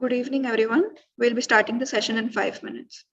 Good evening, everyone. We'll be starting the session in 5 minutes.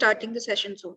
starting the session soon.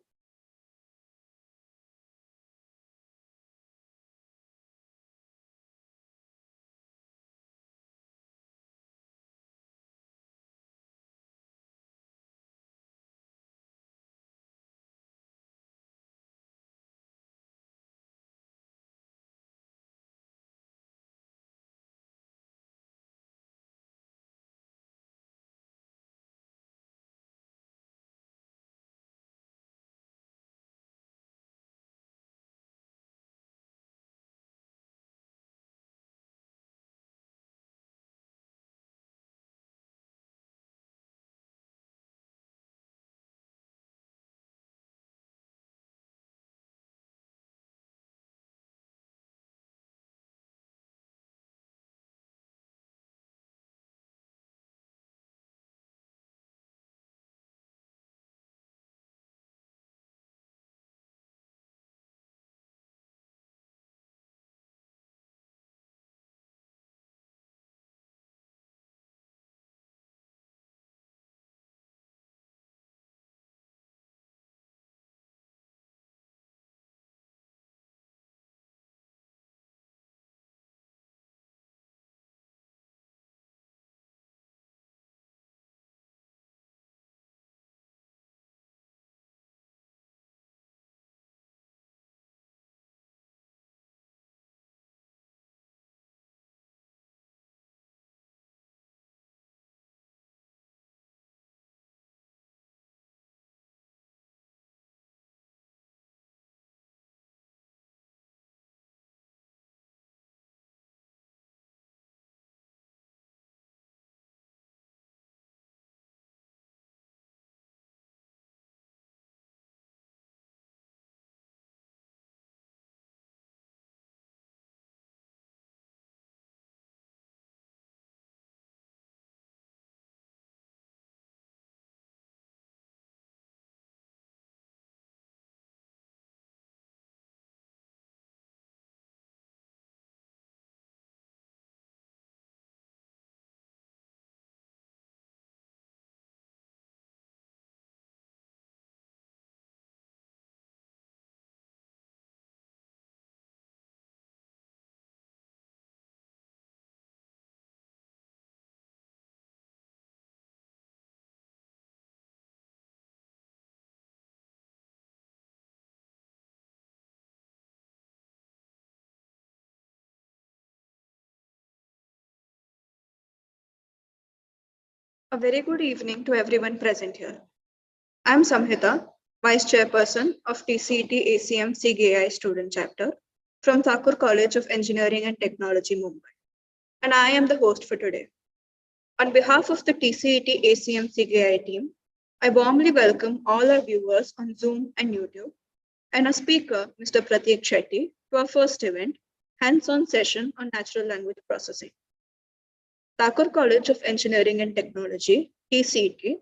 A very good evening to everyone present here. I'm Samhita, Vice Chairperson of TCET ACM CGI Student Chapter from Thakur College of Engineering and Technology, Mumbai. And I am the host for today. On behalf of the TCET ACM CGI team, I warmly welcome all our viewers on Zoom and YouTube and our speaker, Mr. Prateek Shetty, to our first event, hands-on session on natural language processing. Thakur College of Engineering and Technology, TCET,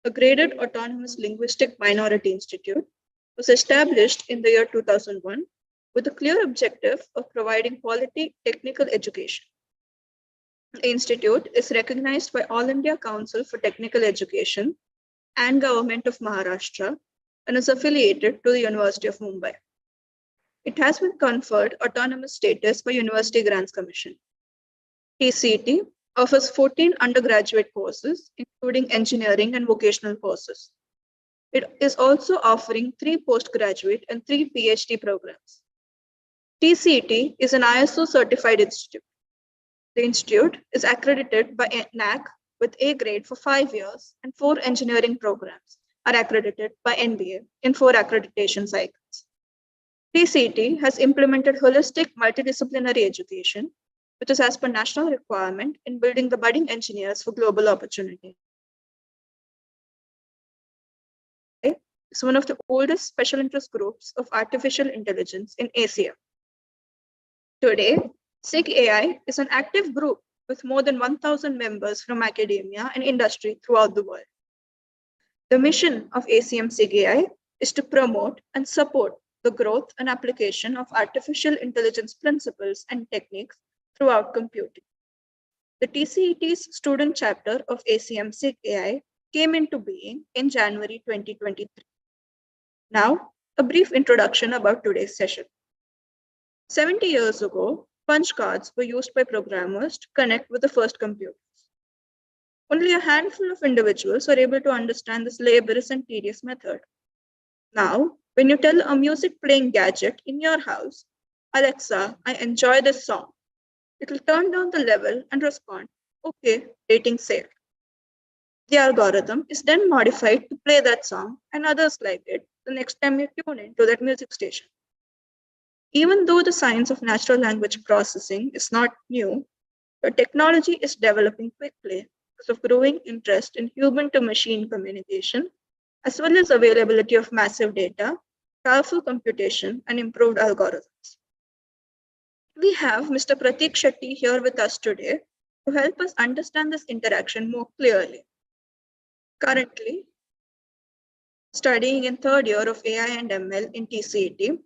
a graded autonomous linguistic minority institute, was established in the year 2001 with a clear objective of providing quality technical education. The institute is recognized by All India Council for Technical Education and Government of Maharashtra and is affiliated to the University of Mumbai. It has been conferred autonomous status by University Grants Commission. TCET offers 14 undergraduate courses, including engineering and vocational courses. It is also offering 3 postgraduate and 3 PhD programs. TCET is an ISO certified institute. The institute is accredited by NAAC with A grade for 5 years, and 4 engineering programs are accredited by NBA in 4 accreditation cycles. TCET has implemented holistic multidisciplinary education, which is as per national requirement in building the budding engineers for global opportunity. It's one of the oldest special interest groups of artificial intelligence in Asia. Today, SIG AI is an active group with more than 1,000 members from academia and industry throughout the world. The mission of ACM SIG AI is to promote and support the growth and application of artificial intelligence principles and techniques throughout computing. The TCET's student chapter of ACM SIG AI came into being in January 2023. Now, a brief introduction about today's session. 70 years ago, punch cards were used by programmers to connect with the first computers. Only a handful of individuals were able to understand this laborious and tedious method. Now, when you tell a music playing gadget in your house, Alexa, I enjoy this song, it will turn down the level and respond, okay, rating saved. The algorithm is then modified to play that song and others like it the next time you tune into that music station. Even though the science of natural language processing is not new, the technology is developing quickly because of growing interest in human to machine communication, as well as availability of massive data, powerful computation, and improved algorithms. We have Mr. Pratik Shetty here with us today to help us understand this interaction more clearly. Currently, studying in third year of AI and ML in TCET,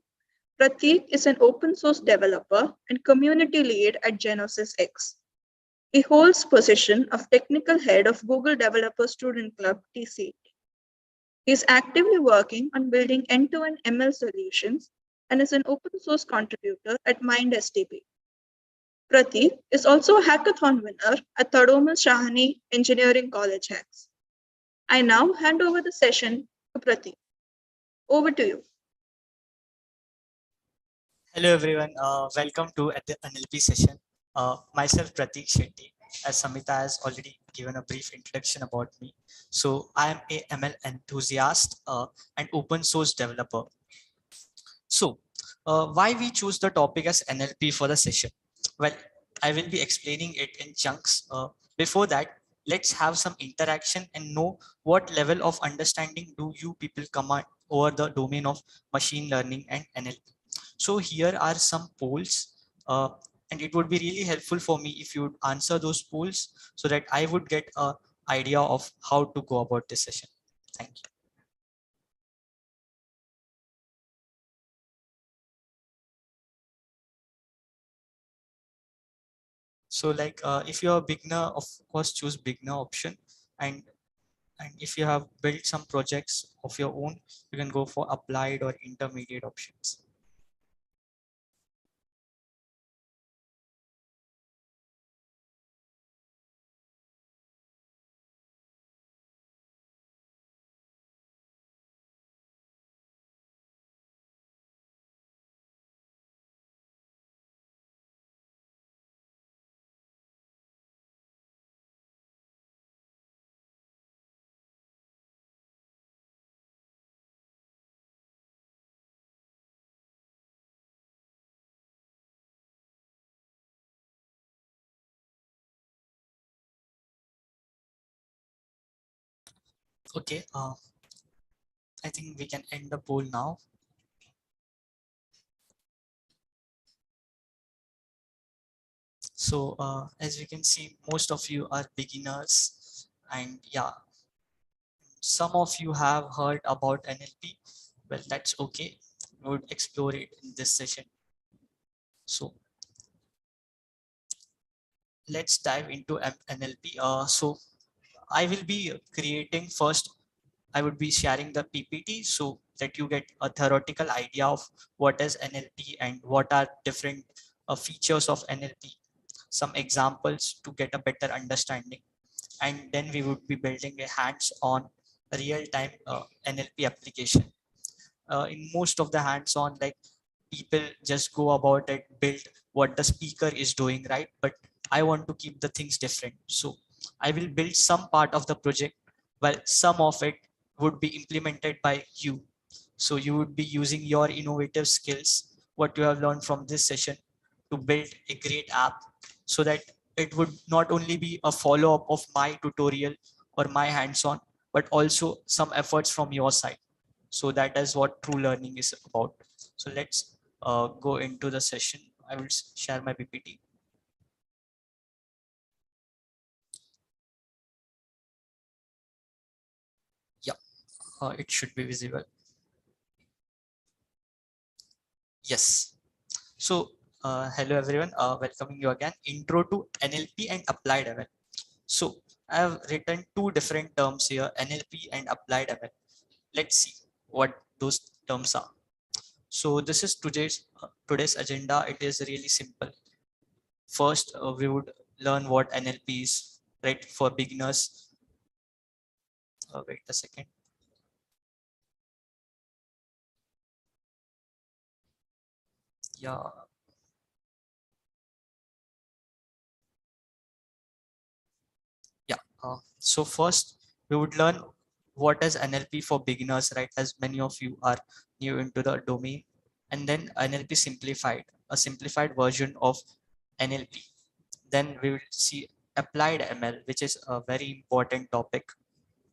Pratik is an open source developer and community lead at Genosys X. He holds position of technical head of Google Developer Student Club TCET. He is actively working on building end-to-end ML solutions and is an open source contributor at MindSTP. Pratik is also a hackathon winner at Tadoma Shahani Engineering College Hacks. I now hand over the session to Pratik. Over to you. Hello everyone, welcome to the NLP session. Myself Pratik Shetty, as Samita has already given a brief introduction about me. So I am a ML enthusiast and open source developer. So why we choose the topic as NLP for the session? Well, I will be explaining it in chunks. Before that, let's have some interaction and know what level of understanding do you people command over the domain of machine learning and NLP. So here are some polls and it would be really helpful for me if you would answer those polls so that I would get an idea of how to go about this session. Thank you. So like if you're a beginner, of course, choose beginner option. And if you have built some projects of your own, you can go for applied or intermediate options. Okay, I think we can end the poll now. So as you can see, most of you are beginners, and yeah, some of you have heard about NLP. Well, that's okay. We would explore it in this session. So let's dive into NLP. So I will be creating first. I would be sharing the PPT so that you get a theoretical idea of what is NLP and what are different features of NLP. Some examples to get a better understanding. And then we would be building a hands-on real-time NLP application. In most of the hands-on, like people just go about it, build what the speaker is doing, right? But I want to keep the things different. So I will build some part of the project while some of it would be implemented by you. So you would be using your innovative skills, what you have learned from this session, to build a great app so that it would not only be a follow-up of my tutorial or my hands-on, but also some efforts from your side. So that is what true learning is about. So let's go into the session. I will share my PPT. Yeah, it should be visible. Yes. So hello everyone, welcoming you again. Intro to NLP and applied ML. So I have written two different terms here, NLP and applied ML. Let's see what those terms are. So this is today's agenda. It is really simple. First, we would learn what NLP is, right, for beginners. Wait a second. Yeah. Yeah. So first, we would learn what is NLP for beginners, right? As many of you are new into the domain, and then NLP simplified, a simplified version of NLP. Then we will see applied ML, which is a very important topic.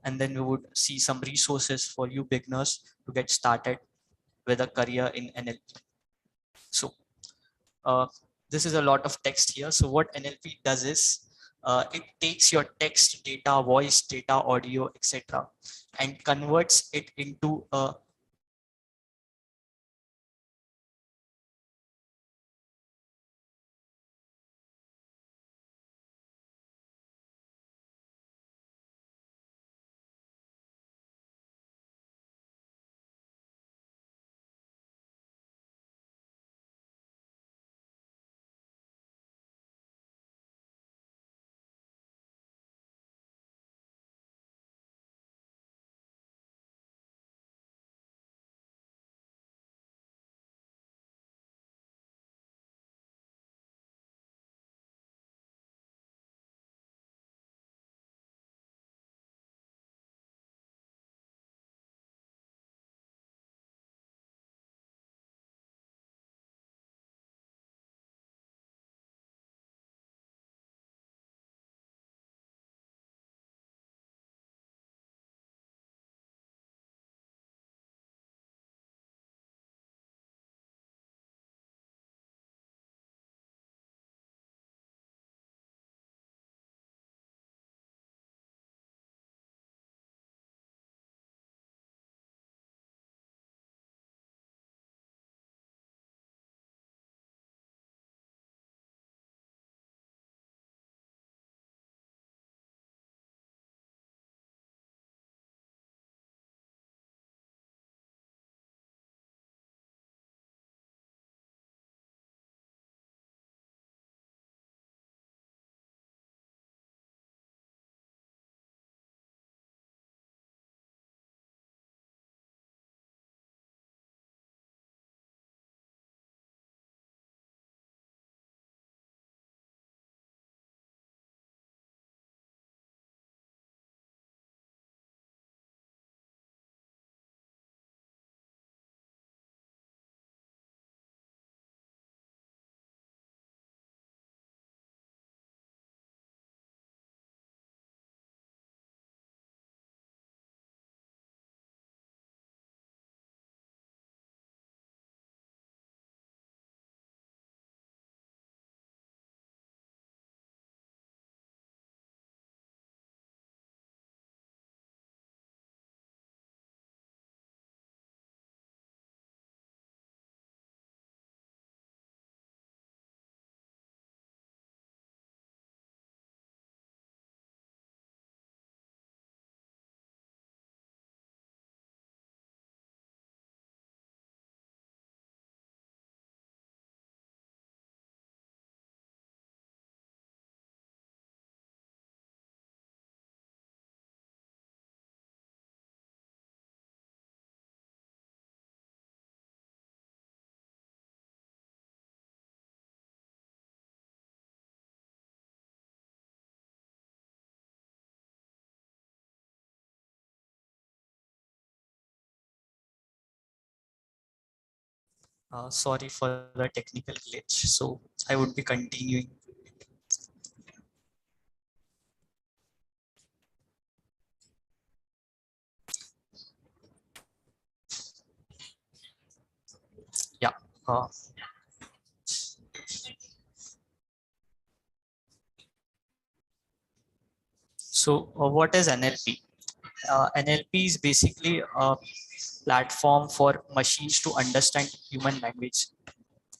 And then we would see some resources for you beginners to get started with a career in NLP. So uh, this is a lot of text here. So what NLP does is it takes your text data, voice data, audio, etc., and converts it into a sorry for the technical glitch. So I would be continuing. Yeah. Uh, so what is NLP? NLP is basically a platform for machines to understand human language,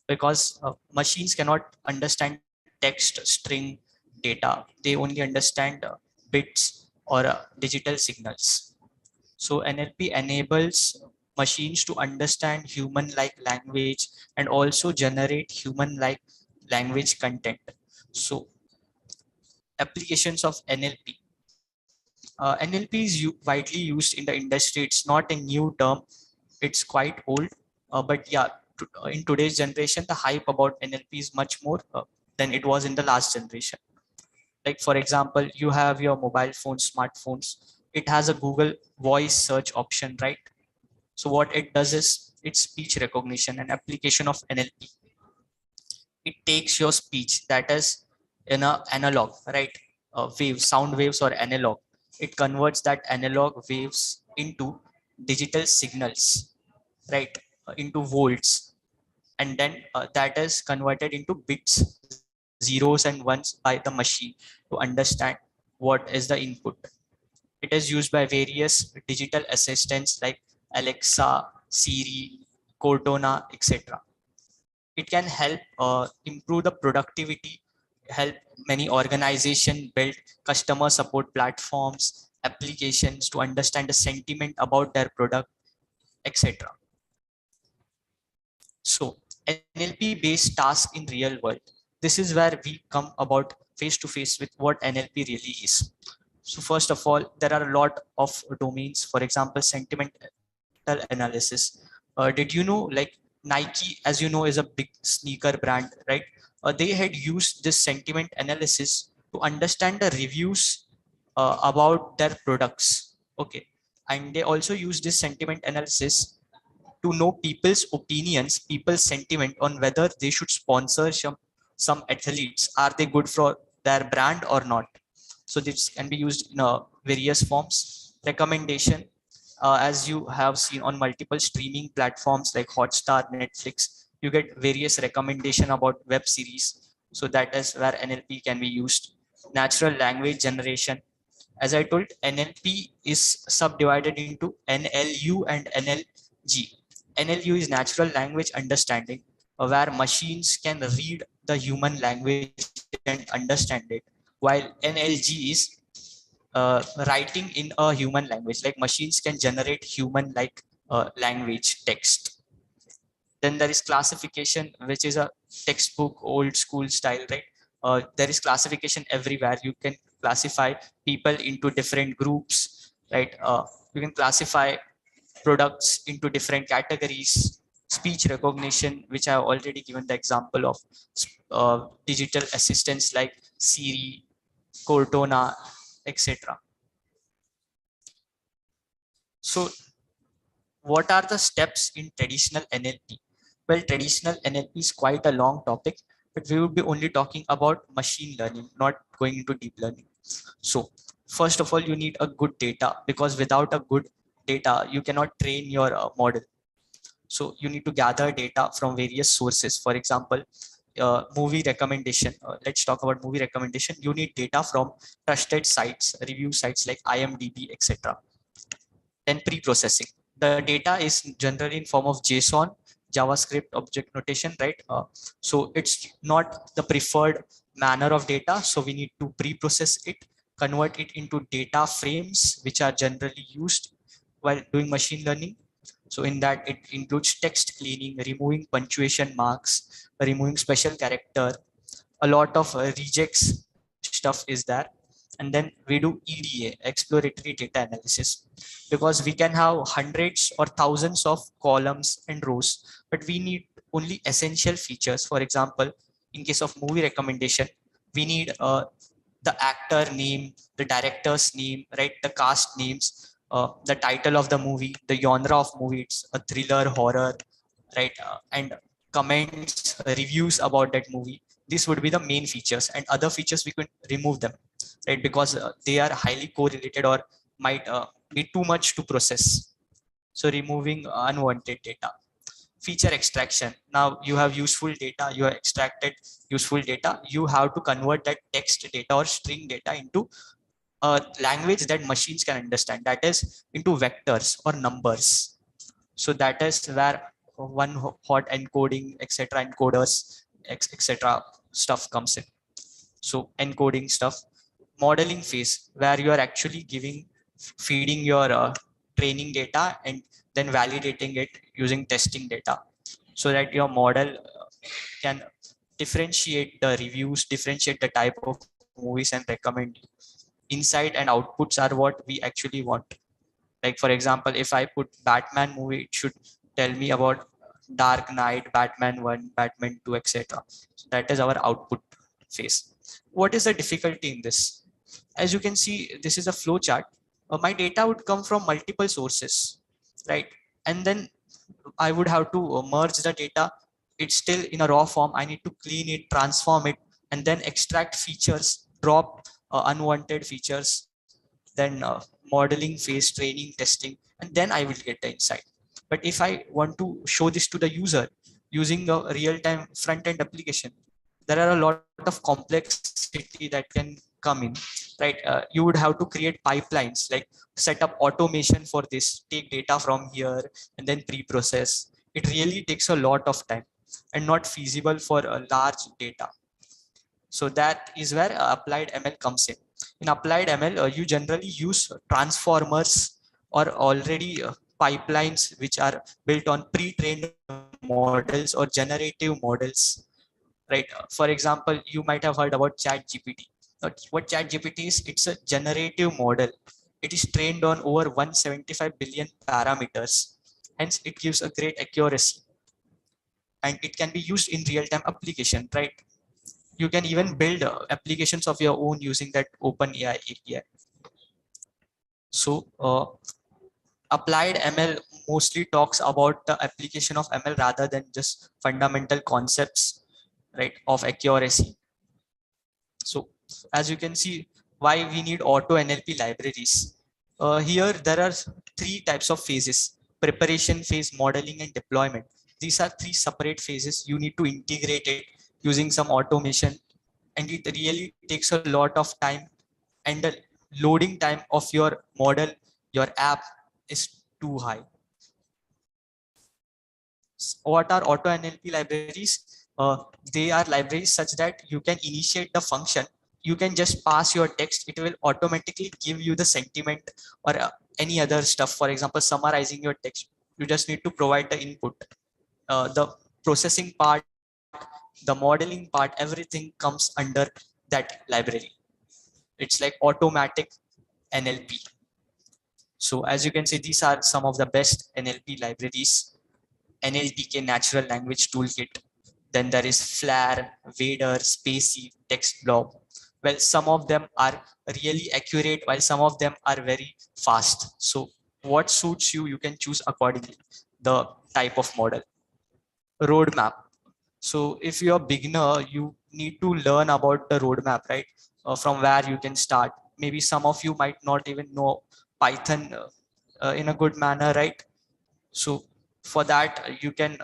because machines cannot understand text, string, data. They only understand bits or digital signals. So NLP enables machines to understand human-like language and also generate human-like language content. So applications of NLP. NLP is widely used in the industry. It's not a new term. It's quite old. But yeah, in today's generation, the hype about NLP is much more than it was in the last generation. Like for example, you have your mobile phones, smartphones. It has a Google voice search option, right? So what it does is it's speech recognition and application of NLP. It takes your speech that is in a analog, right? Waves, sound waves or analog. It converts that analog waves into digital signals, right? Into volts, and then that is converted into bits, zeros and ones by the machine to understand what is the input. It is used by various digital assistants like Alexa, Siri, Cortana, etc. It can help improve the productivity, help many organizations build customer support platforms, applications to understand the sentiment about their product, etc. So NLP based task in real world. This is where we come about face to face with what NLP really is. So first of all, there are a lot of domains. For example, sentimental analysis. Did you know, like Nike, as you know, is a big sneaker brand, right? They had used this sentiment analysis to understand the reviews about their products. Okay, and they also use this sentiment analysis to know people's opinions, people's sentiment on whether they should sponsor some athletes. Are they good for their brand or not? So this can be used in various forms. Recommendation, as you have seen on multiple streaming platforms like Hotstar, Netflix, you get various recommendation about web series. So that is where NLP can be used. Natural language generation. As I told, NLP is subdivided into NLU and NLG. NLU is natural language understanding, where machines can read the human language and understand it, while NLG is writing in a human language, like machines can generate human like language text. Then there is classification, which is a textbook old school style, right? There is classification everywhere. You can classify people into different groups, right? You can classify products into different categories. Speech recognition, which I have already given the example of, digital assistants like Siri, Cortana, etc. So what are the steps in traditional NLP? Well, traditional NLP is quite a long topic, but we would be only talking about machine learning, not going into deep learning. So first of all, you need a good data, because without a good data, you cannot train your model. So you need to gather data from various sources. For example, movie recommendation. Let's talk about movie recommendation. You need data from trusted sites, review sites like IMDb, etc. Then pre-processing. The data is generally in form of JSON, JavaScript object notation, right? So it's not the preferred manner of data. So we need to pre-process it, convert it into data frames, which are generally used while doing machine learning. So in that, it includes text cleaning, removing punctuation marks, removing special character, a lot of rejects stuff is there. And then we do EDA, exploratory data analysis, because we can have hundreds or thousands of columns and rows, but we need only essential features. For example, in case of movie recommendation, we need the actor name, the director's name, right? The cast names, the title of the movie, the genre of movie, it's a thriller, horror, right? And comments, reviews about that movie. This would be the main features, and other features we could remove them, right? Because they are highly correlated or might be too much to process. So removing unwanted data. Feature extraction. Now you have useful data, you have extracted useful data. You have to convert that text data or string data into a language that machines can understand, that is into vectors or numbers. So that is where one hot encoding, etc., encoders, etc., stuff comes in. So encoding stuff. Modeling phase, where you are actually feeding your training data and then validating it using testing data, so that your model can differentiate the reviews, differentiate the type of movies and recommend you. Inside and outputs are what we actually want. Like for example, if I put Batman movie, it should tell me about Dark Knight, Batman 1, Batman 2, etc. So that is our output phase. What is the difficulty in this? As you can see, this is a flow chart. My data would come from multiple sources, right? And then I would have to merge the data. It's still in a raw form. I need to clean it, transform it, and then extract features, drop unwanted features, then modeling phase, training, testing, and then I will get the insight. But if I want to show this to the user using a real-time front-end application, there are a lot of complexity that can come in, right? You would have to create pipelines, like set up automation for this, take data from here and then pre-process. It really takes a lot of time and not feasible for a large data. So that is where applied ML comes in. In applied ML, you generally use transformers or already pipelines which are built on pre-trained models or generative models, right? For example, you might have heard about ChatGPT. What ChatGPT is, it's a generative model. It is trained on over 175 billion parameters. Hence, it gives a great accuracy and it can be used in real-time application, right? You can even build applications of your own using that OpenAI API. So applied ML mostly talks about the application of ML rather than just fundamental concepts, right, of accuracy. So as you can see, why we need auto NLP libraries. Here there are three types of phases: preparation phase, modeling, and deployment. These are three separate phases. You need to integrate it using some automation, and it really takes a lot of time, and the loading time of your model, your app is too high. What are auto NLP libraries? They are libraries such that you can initiate the function. You can just pass your text. It will automatically give you the sentiment or any other stuff. For example, summarizing your text. You just need to provide the input. The processing part, the modeling part, everything comes under that library. It's like automatic NLP. So as you can see, these are some of the best NLP libraries. NLTK, Natural Language Toolkit. Then there is FLAIR, Vader, Spacey, TextBlob. Well, some of them are really accurate, while some of them are very fast. So what suits you, you can choose accordingly the type of model. Roadmap. So if you're a beginner, you need to learn about the roadmap, right? From where you can start. Maybe some of you might not even know Python in a good manner, right? So for that, you can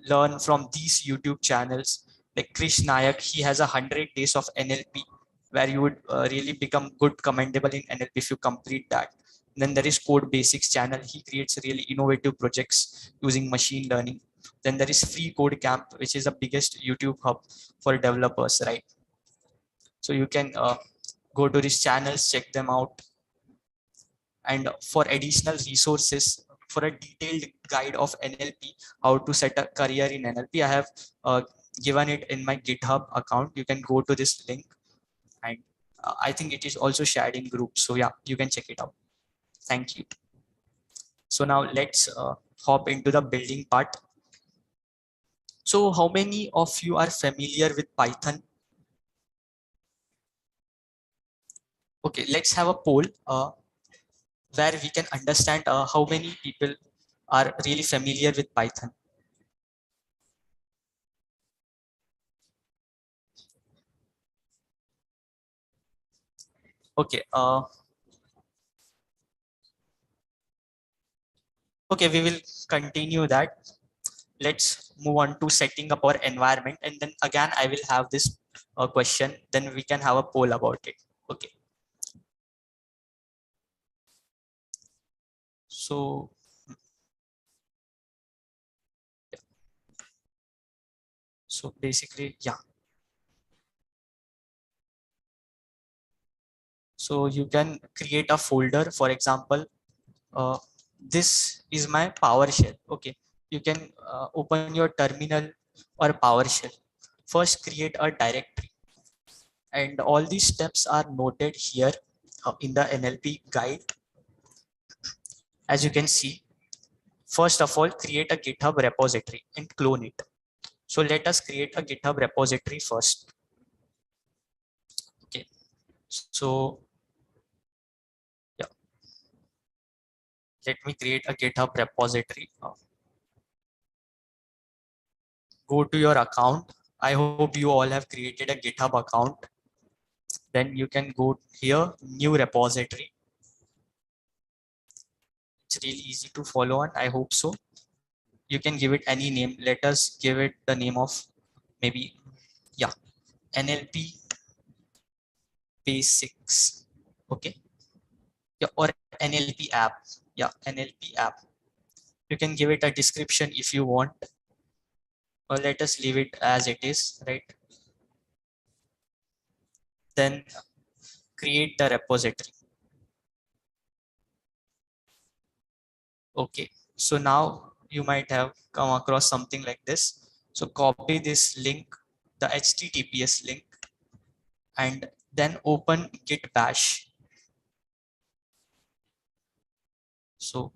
learn from these YouTube channels like Krish Nayak. He has 100 days of NLP where you would really become good commendable in NLP if you complete that. Then there is Code Basics channel. He creates really innovative projects using machine learning. Then there is Free Code Camp, which is the biggest YouTube hub for developers, right? So you can go to these channels, check them out. And for additional resources, for a detailed guide of NLP, how to set a career in NLP, I have given it in my GitHub account. You can go to this link, and I think it is also shared in groups. So yeah, you can check it out. Thank you. So now let's hop into the building part. So how many of you are familiar with Python? Okay, let's have a poll where we can understand how many people are really familiar with Python. Okay. Okay, we will continue that. Let's move on to setting up our environment, and then again I will have this question. Then we can have a poll about it. Okay. So basically, yeah. So you can create a folder, for example, this is my PowerShell. Okay, you can open your terminal or PowerShell. First, create a directory, and all these steps are noted here in the NLP guide. As you can see, first of all, create a GitHub repository and clone it. So let us create a GitHub repository first. Okay, so yeah, let me create a GitHub repository. Go to your account. I hope you all have created a GitHub account. Then you can go here, new repository. It's really easy to follow on. I hope so. You can give it any name. Let us give it the name of maybe, yeah, NLP basics. Okay. Yeah, or NLP app. Yeah, NLP app. You can give it a description if you want, or let us leave it as it is, right? Then create the repository. Okay, so now you might have come across something like this. So copy this link, the HTTPS link, and then open git bash. So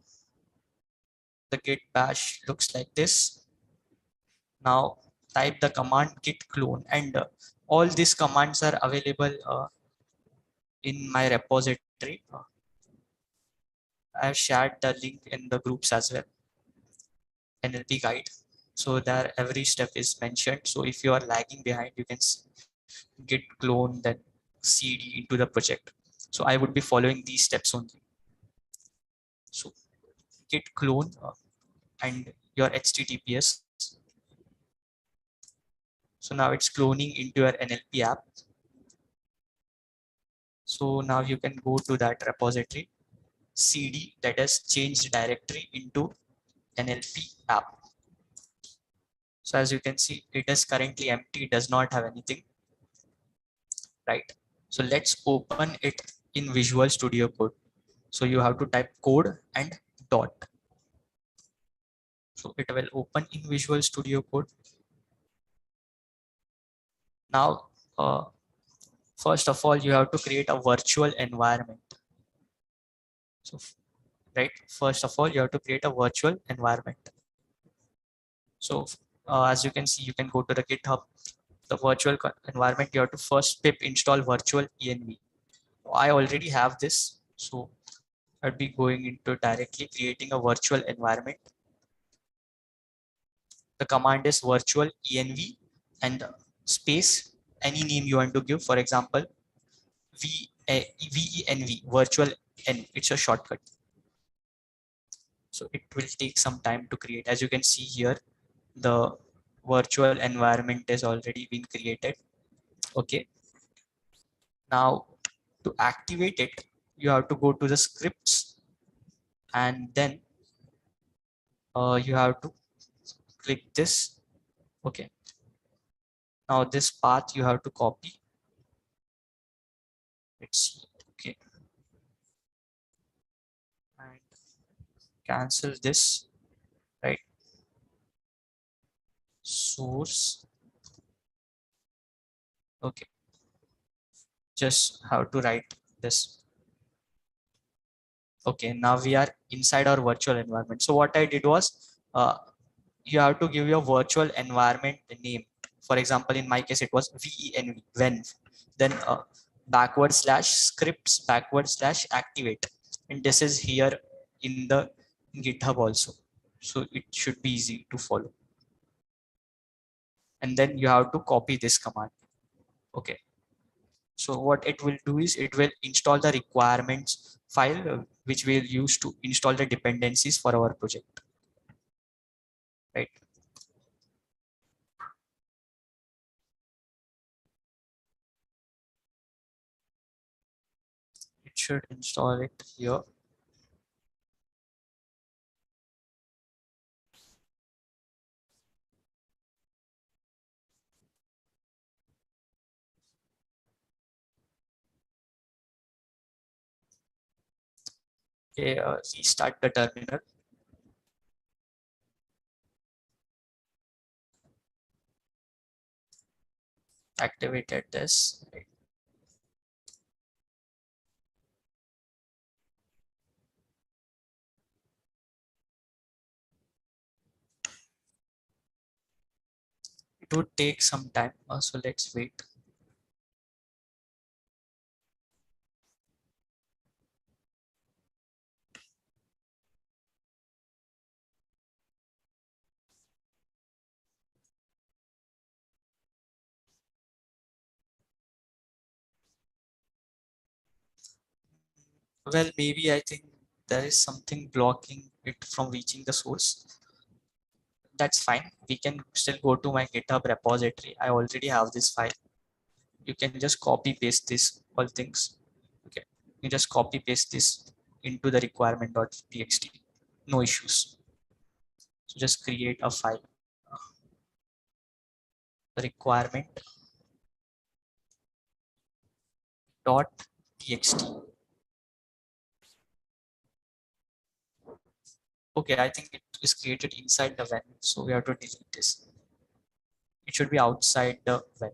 the git bash looks like this. Now type the command git clone, and all these commands are available in my repository. I have shared the link in the groups as well, NLP guide. So there every step is mentioned. So if you are lagging behind, you can git clone, then cd into the project. So I would be following these steps only. So git clone and your HTTPS. So now it's cloning into your NLP app. So now you can go to that repository, cd, that is change directory into NLP app. So as you can see, it is currently empty, does not have anything, right? So let's open it in Visual Studio Code. So you have to type code and dot. So it will open in Visual Studio Code. Now, first of all, you have to create a virtual environment. So, right, first of all, you have to create a virtual environment. So as you can see, you can go to the GitHub, the virtual environment. You have to first pip install virtual env. I already have this. So I'd be going into directly creating a virtual environment. The command is virtual env and space any name you want to give. For example, venv, virtual n. It's a shortcut. So it will take some time to create. As you can see here, the virtual environment has already been created. Okay. Now to activate it, you have to go to the scripts, and then you have to click this. Okay. Now this path you have to copy. It's okay. And cancel this, right? Source. Okay. Just have to write this. Okay. Now we are inside our virtual environment. So what I did was, you have to give your virtual environment name. For example, in my case, it was venv, then backward slash scripts backward slash activate. And this is here in the GitHub also. So it should be easy to follow. And then you have to copy this command. Okay. So what it will do is it will install the requirements file, which we'll use to install the dependencies for our project. Right. It should install it here. Okay, restart the terminal. Activated this. It would take some time, so let's wait. Well, maybe I think there is something blocking it from reaching the source. That's fine. We can still go to my GitHub repository. I already have this file. You can just copy paste this all things. Okay, you just copy paste this into the requirement.txt. No issues. So just create a file. Requirement.txt. Okay, I think it is created inside the when, so we have to delete this. It should be outside the when.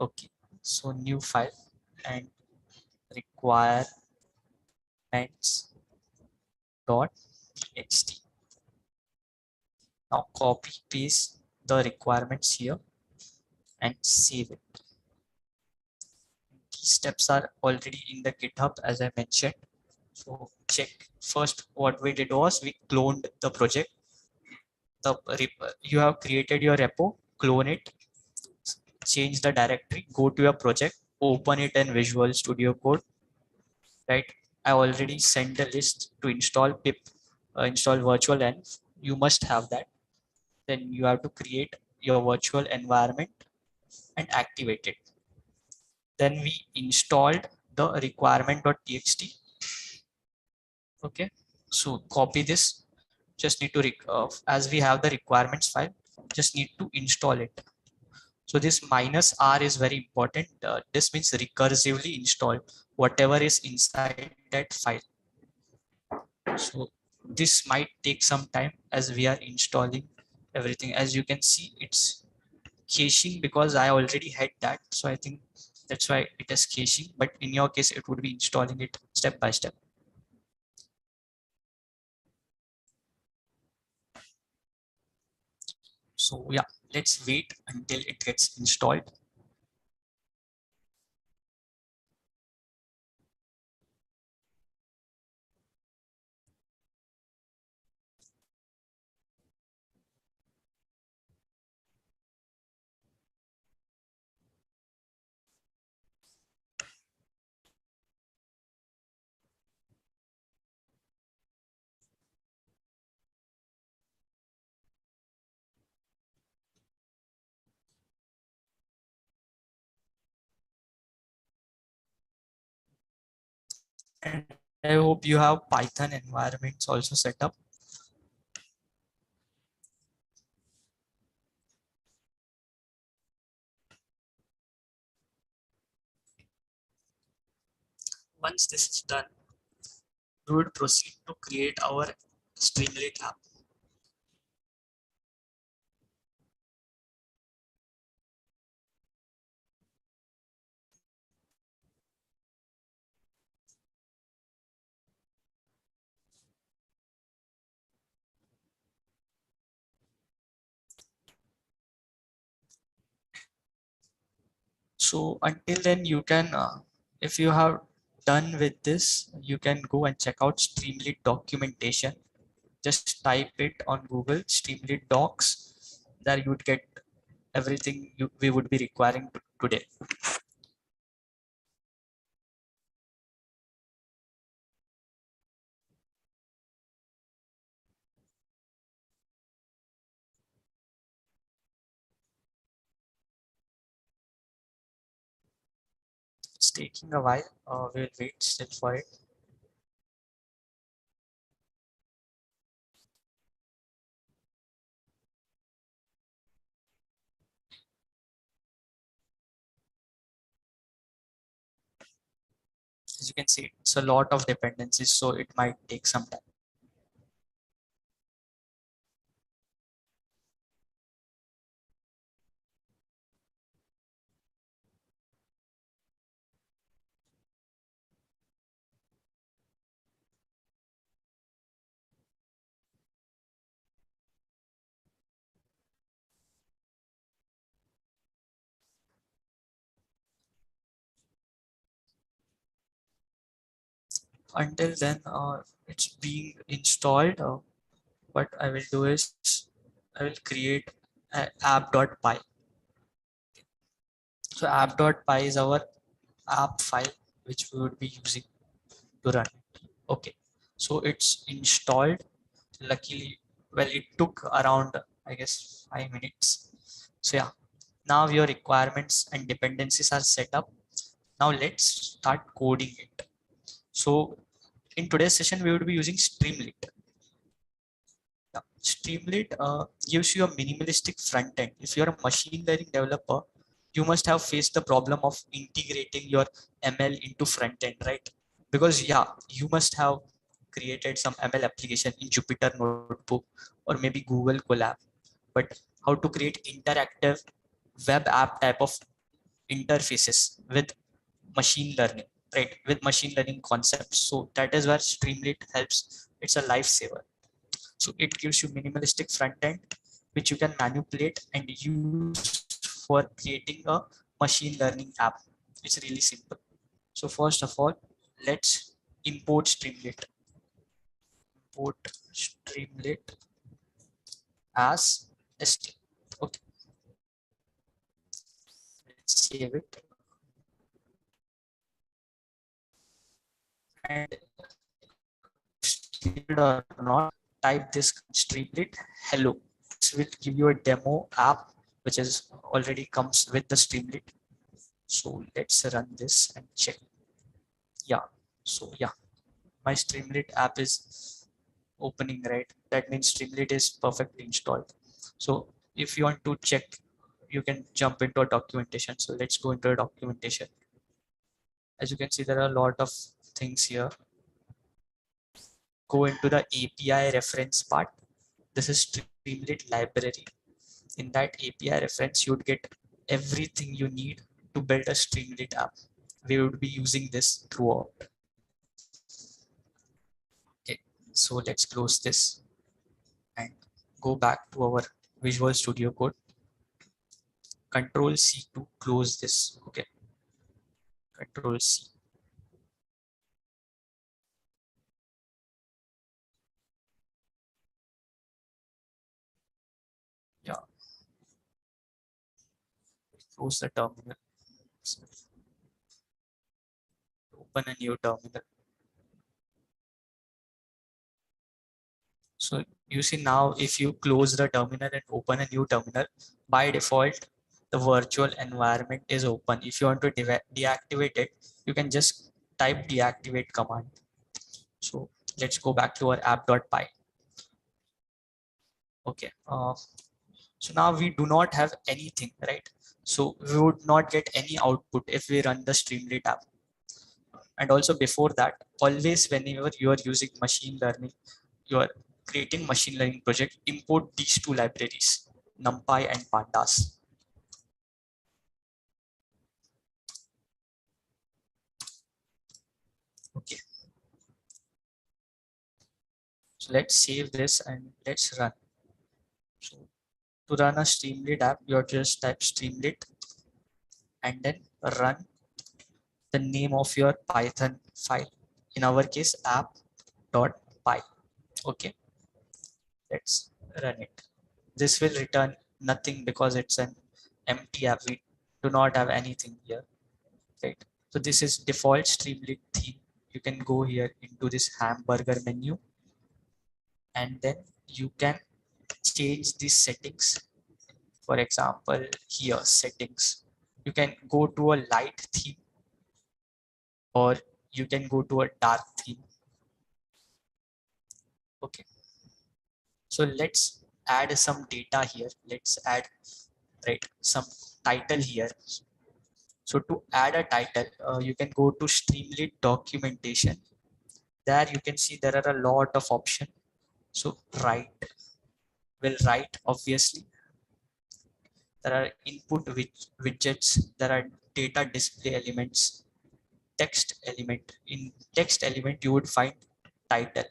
Okay, so new file and requirements.txt. Now copy paste the requirements here and save it. These steps are already in the GitHub as I mentioned. So check first. What we did was we cloned the project. You have created your repo, clone it, change the directory, go to your project, open it in Visual Studio Code. Right, I already sent the list to install pip, install virtual env. You must have that. Then you have to create your virtual environment and activate it. Then we installed the requirement.txt. Okay, so copy this. Just need to as we have the requirements file, just need to install it. So this -r is very important. This means recursively install whatever is inside that file. So this might take some time as we are installing everything. As you can see, it's caching because I already had that. So I think that's why it is caching. But in your case, it would be installing it step by step. So yeah, let's wait until it gets installed. And I hope you have Python environments also set up. Once this is done, we would proceed to create our Streamlit app. So until then, you can, if you have done with this, you can go and check out Streamlit documentation. Just type it on Google, Streamlit docs. There you would get everything we would be requiring today. It's taking a while. We'll wait still for it. As you can see, it's a lot of dependencies, so it might take some time. Until then, it's being installed. What I will do is I will create an app.py. So app.py is our app file which we would be using to run. Okay, so it's installed. Luckily, well, it took around, I guess, 5 minutes. So yeah, now your requirements and dependencies are set up. Now let's start coding it. So in today's session, we would be using Streamlit. Yeah. Streamlit gives you a minimalistic front end. If you're a machine learning developer, you must have faced the problem of integrating your ML into front end, right? Because yeah, you must have created some ML application in Jupyter Notebook or maybe Google Colab. But how to create interactive web app type of interfaces with machine learning, right? With machine learning concepts. So that is where Streamlit helps. It's a lifesaver. So it gives you minimalistic front end, which you can manipulate and use for creating a machine learning app. It's really simple. So first of all, let's import Streamlit. Import Streamlit as ST. Okay, let's save it. And or not, type this Streamlit hello. This will give you a demo app which is already comes with the Streamlit. So let's run this and check. Yeah, so yeah, my Streamlit app is opening, right? That means Streamlit is perfectly installed. So if you want to check, you can jump into a documentation. So let's go into a documentation. As you can see, there are a lot of things here. Go into the API reference part. This is Streamlit library. In that API reference, you would get everything you need to build a Streamlit app. We would be using this throughout. Okay, so let's close this and go back to our Visual Studio Code. Control C to close this. Okay, Control C. Yeah, close the terminal. Open a new terminal. So you see now, if you close the terminal and open a new terminal, by default, the virtual environment is open. If you want to deactivate it, you can just type deactivate command. So let's go back to our app.py. Okay. So now we do not have anything, right? So we would not get any output if we run the Streamlit app. And also before that, always whenever you are using machine learning, you are creating machine learning project, import these two libraries, NumPy and Pandas. Okay. So let's save this and let's run. So to run a Streamlit app, you just type Streamlit and then run the name of your Python file. In our case, app.py. Okay, let's run it. This will return nothing because it's an empty app. We do not have anything here, right? So this is default Streamlit theme. You can go here into this hamburger menu and then you can change these settings. For example, here settings, you can go to a light theme or you can go to a dark theme. Okay, so let's add some data here. Let's add, right, some title here. So to add a title, you can go to Streamlit documentation. There you can see there are a lot of options. So will write, obviously. There are input widgets, there are data display elements, text element. In text element, you would find title.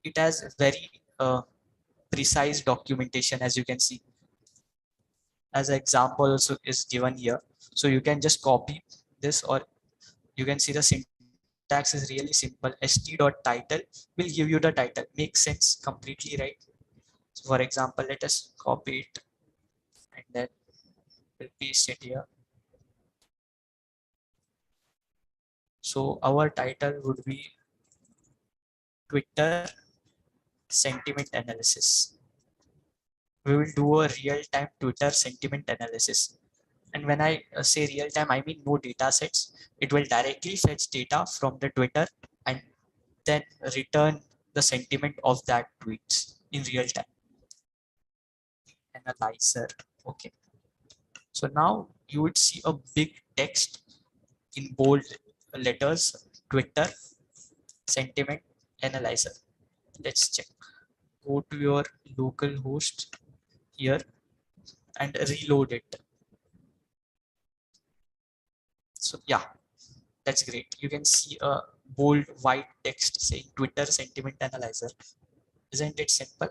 It has very precise documentation, as you can see. As an example also is given here. So you can just copy this, or you can see the syntax is really simple. st.title will give you the title. Makes sense completely, right? So for example, let us copy it and then we'll paste it here. So our title would be Twitter sentiment analysis. We will do a real-time Twitter sentiment analysis. And when I say real-time, I mean no data sets. It will directly fetch data from the Twitter and then return the sentiment of that tweets in real time. Analyzer. Okay. So now you would see a big text in bold letters, Twitter sentiment analyzer. Let's check. Go to your local host here and reload it. So yeah, that's great. You can see a bold white text saying Twitter sentiment analyzer. Isn't it simple?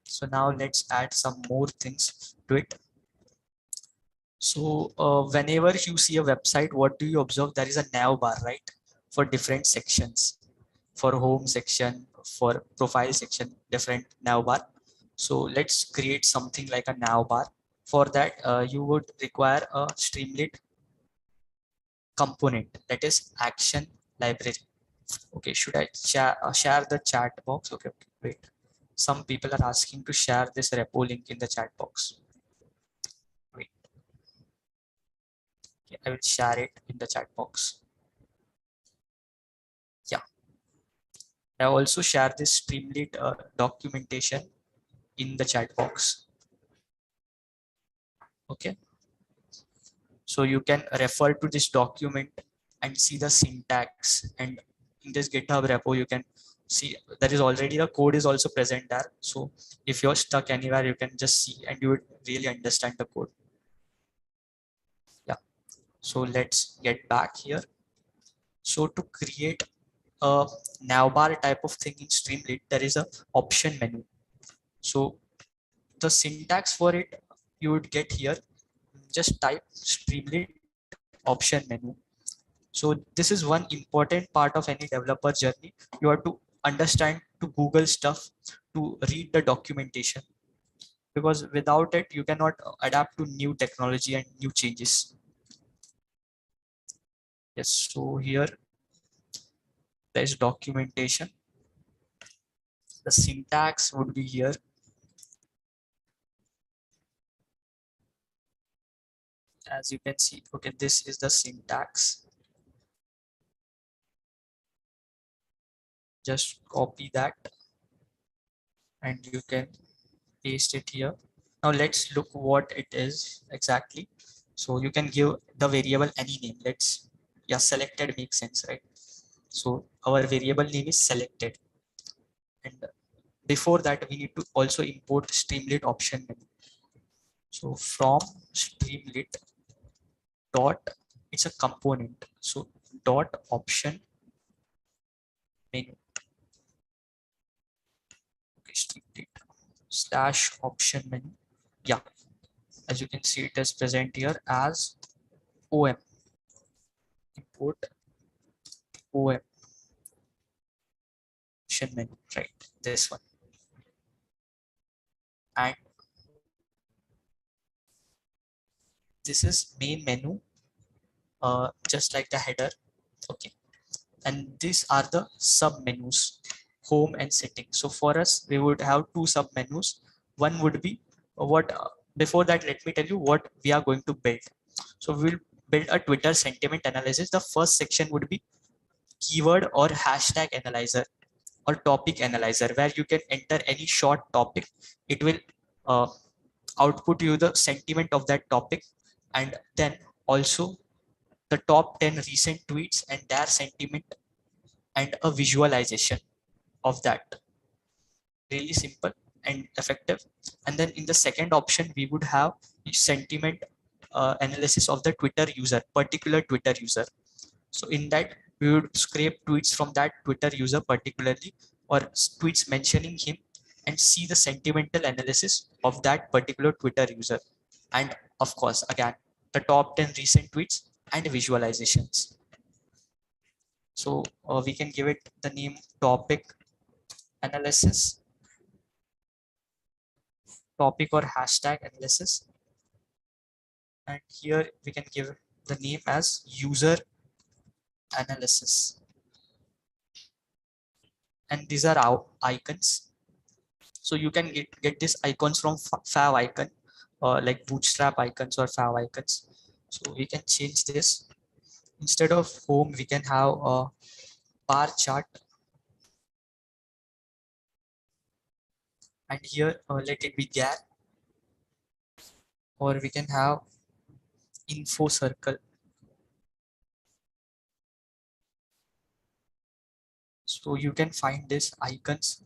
So now let's add some more things to it. So whenever you see a website, what do you observe? There is a nav bar, right? For different sections, for home section, for profile section, different nav bar. So let's create something like a nav bar. For that, you would require a Streamlit component, that is action library. Okay, should I share the chat box? Okay, wait. Some people are asking to share this repo link in the chat box. Wait. Okay, I will share it in the chat box. Yeah. I also share this Streamlit documentation in the chat box. Okay. So you can refer to this document and see the syntax, and in this GitHub repo, you can see there is already the code is also present there. So if you're stuck anywhere, you can just see and you would really understand the code. Yeah. So let's get back here. So to create a navbar type of thing in Streamlit, there is a option menu. So the syntax for it you would get here. Just type Streamlit option menu. So this is one important part of any developer journey. You have to understand to Google stuff, to read the documentation, because without it, you cannot adapt to new technology and new changes. Yes, so here there's documentation. The syntax would be here. As you can see, okay, this is the syntax. Just copy that and you can paste it here. Now let's look what it is exactly. So you can give the variable any name. Let's, yeah, selected makes sense, right? So our variable name is selected. And before that, we need to also import Streamlit option menu. So from Streamlit dot, it's a component. So dot option menu. Okay, Streamlit slash option menu. Yeah, as you can see, it is present here as OM. Import OM option menu, right? This one. And this is main menu, just like the header. Okay. And these are the sub menus, home and settings. So for us, we would have two sub menus. One would be what, before that, let me tell you what we are going to build. So we will build a Twitter sentiment analysis. The first section would be keyword or hashtag analyzer or topic analyzer, where you can enter any short topic. It will output you the sentiment of that topic and then also the top 10 recent tweets and their sentiment and a visualization of that. Really simple and effective. And then in the second option, we would have sentiment analysis of the Twitter user, particular Twitter user. So in that, we would scrape tweets from that Twitter user particularly, or tweets mentioning him, and see the sentimental analysis of that particular Twitter user. And of course, again, the top 10 recent tweets and visualizations. So we can give it the name topic analysis, topic or hashtag analysis. And here we can give the name as user analysis. And these are our icons. So you can get these icons from Fav icon, like Bootstrap icons or Fav icons. So we can change this. Instead of home, we can have a bar chart. And here let it be GAR, or we can have info circle. So you can find these icons.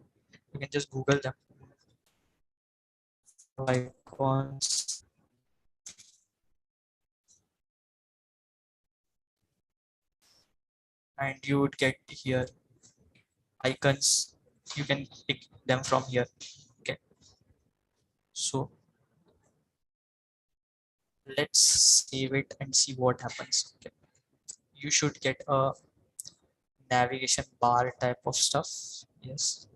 You can just Google them. Icons. And you would get here icons. You can pick them from here. Okay. So let's save it and see what happens. Okay. You should get a navigation bar type of stuff. Yes.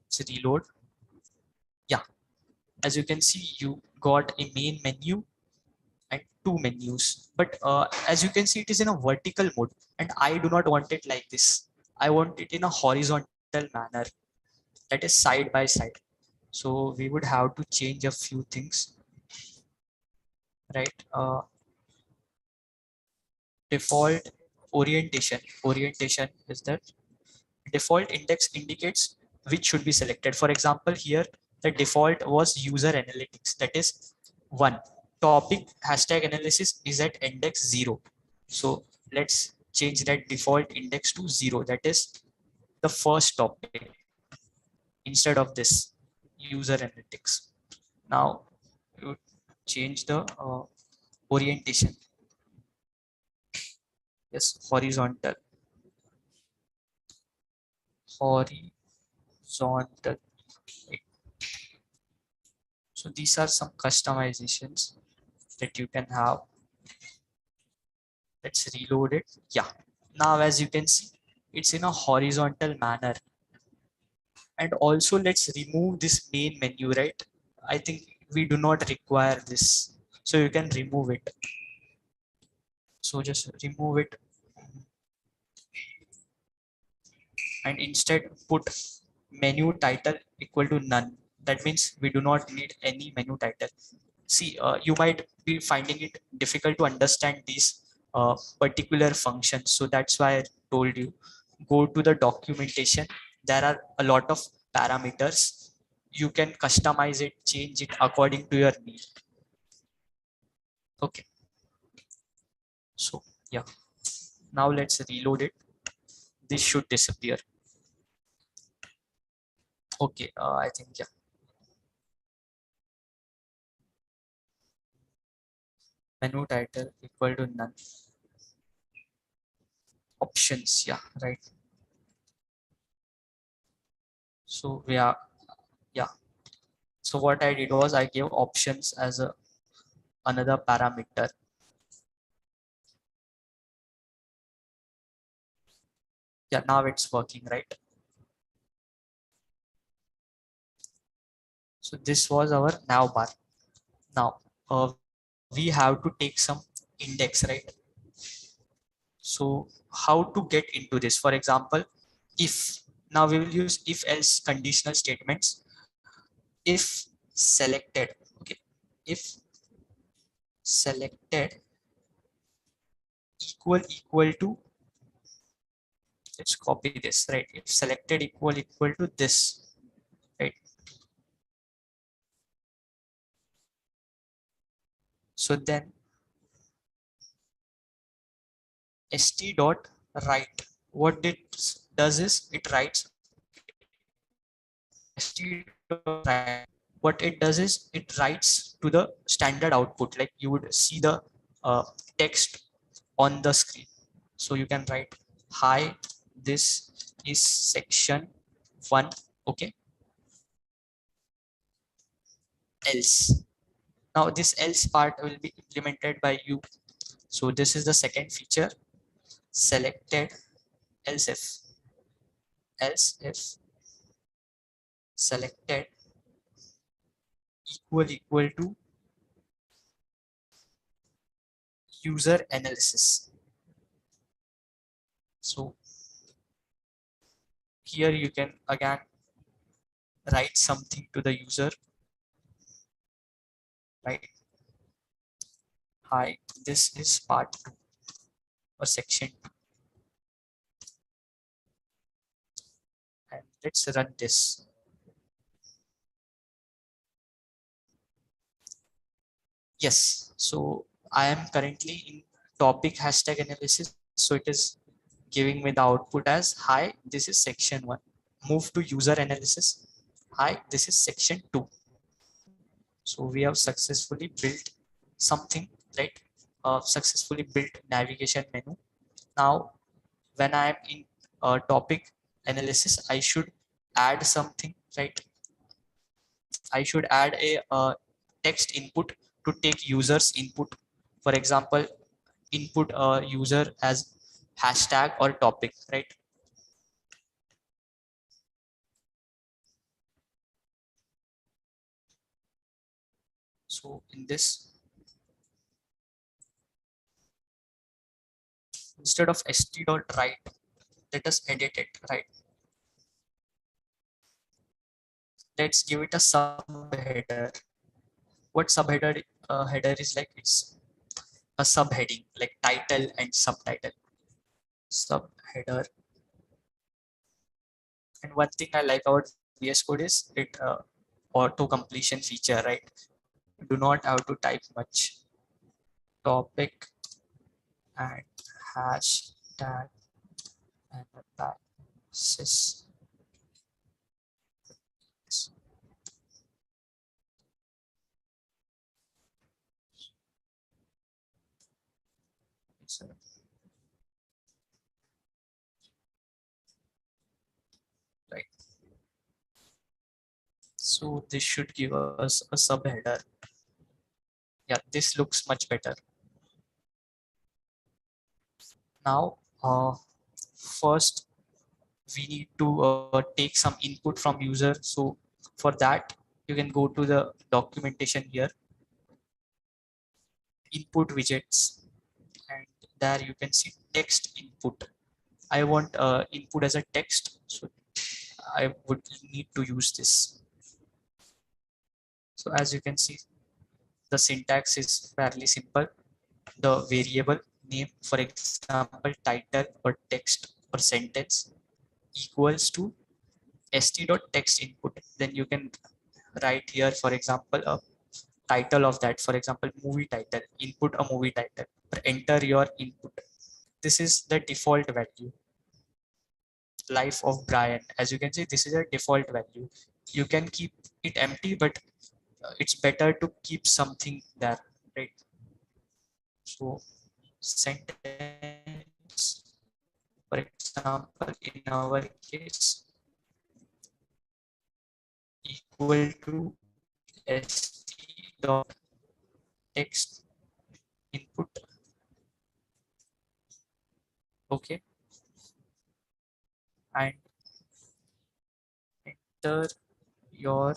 It's reload. Yeah. As you can see, you got a main menu and two menus. But as you can see, it is in a vertical mode, and I do not want it like this. I want it in a horizontal manner, that is side by side. So we would have to change a few things, right? Default orientation is that default index indicates which should be selected. For example, here the default was user analytics, that is 1. Topic hashtag analysis is at index 0. So let's change that default index to 0, that is the first topic, instead of this user analytics. Now you change the orientation. Yes, horizontal. So these are some customizations that you can have. Let's reload it. Yeah. Now, as you can see, it's in a horizontal manner. And also let's remove this main menu, right? I think we do not require this. So you can remove it. So just remove it. And instead put menu title equal to none. That means we do not need any menu title. See, you might be finding it difficult to understand these particular functions. So that's why I told you, go to the documentation. There are a lot of parameters. You can customize it, change it according to your need. Okay. So yeah, now let's reload it. This should disappear. Okay, I think, yeah. Menu title equal to none. Options, yeah, right. So we are, yeah. So what I did was I gave options as a another parameter. Yeah, now it's working, right? So this was our nav bar. Now we have to take some index, right? So how to get into this? For example, if now we will use if else conditional statements. If selected, okay, if selected equal to, let's copy this, right? If selected equal to this, right? So then st.write. What it does is it writes st.write. What it does is it writes to the standard output, like you would see the text on the screen. So you can write, hi, this is section 1. Okay, else. Now this else part will be implemented by you. So this is the second feature, selected else if selected equal to user analysis. So here you can again write something to the user, right? Hi, this is part 2 or section 2, and let's run this. Yes, so I am currently in topic hashtag analysis. So it is giving me the output as, hi, this is section 1. Move to user analysis. Hi, this is section 2. So we have successfully built something, right? Successfully built navigation menu. Now, when I am in topic analysis, I should add something, right? I should add a text input to take users input. For example, input a user as hashtag or topic, right? So in this, instead of st.write, let us edit it, right? Let's give it a subheader. What subheader header is like? It's a subheading like title and subtitle. Subheader. And one thing I like about VS Code is it auto completion feature, right? You do not have to type much. Topic and hashtag analysis. Right. So this should give us a subheader. Yeah, this looks much better. Now, first we need to take some input from user. So for that, you can go to the documentation here, input widgets, and there you can see text input. I want input as a text, so I would need to use this. So as you can see, the syntax is fairly simple. The variable name, for example, title or text or sentence equals to st.text input. Then you can write here, for example, a title of that, for example, movie title, input a movie title, enter your input. This is the default value, life of Brian. As you can see, this is a default value. You can keep it empty, but it's better to keep something there, right? So sentence, for example, in our case, equal to st.text input. Okay, and enter your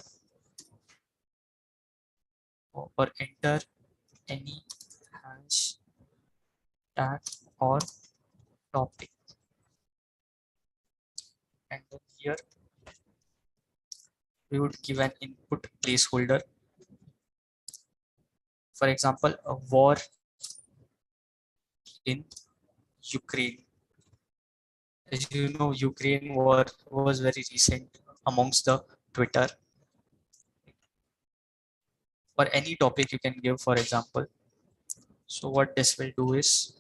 or enter any hashtag or topic, and then here we would give an input placeholder. For example, a war in Ukraine. As you know, Ukraine war was very recent amongst the Twitter, or any topic you can give, for example. So what this will do is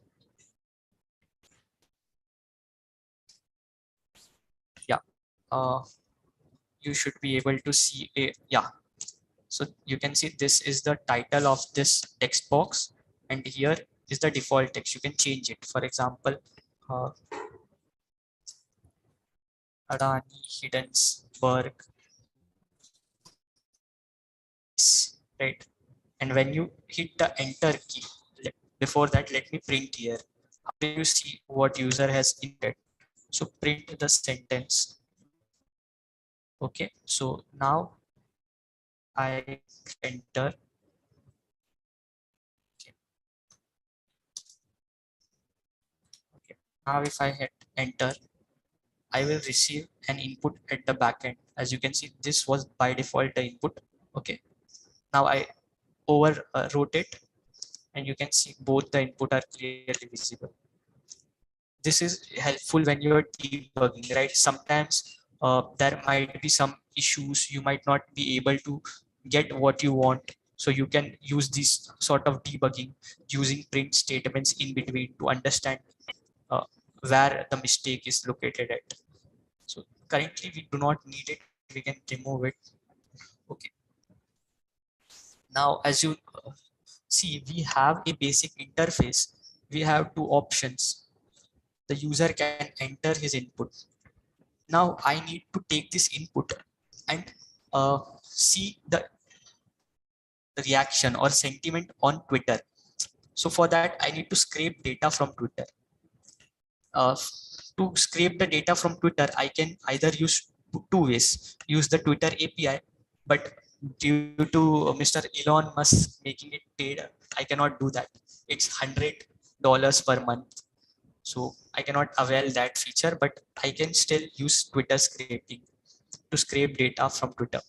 you should be able to see a, yeah. So you can see this is the title of this text box, and here is the default text. You can change it. For example, uh, Adani Hiddensburg, right? And when you hit the enter key, before that, let me print here. How do you see what user has entered? So print the sentence. Okay, so now I enter. Okay. Okay. Now if I hit enter, I will receive an input at the backend. As you can see, this was by default the input. Okay. Now I over rotate, and you can see both the input are clearly visible. This is helpful when you're debugging, right? Sometimes there might be some issues. You might not be able to get what you want. So you can use this sort of debugging using print statements in between to understand uh, where the mistake is located at. So currently we do not need it. We can remove it. Okay. Now, as you see, we have a basic interface. We have two options. The user can enter his input. Now I need to take this input and see the reaction or sentiment on Twitter. So for that, I need to scrape data from Twitter. Uh, to scrape the data from Twitter, I can either use two ways. Use the Twitter API, but due to Mr. Elon Musk making it paid, I cannot do that. It's $100 per month. So I cannot avail that feature, but I can still use Twitter scraping to scrape data from Twitter.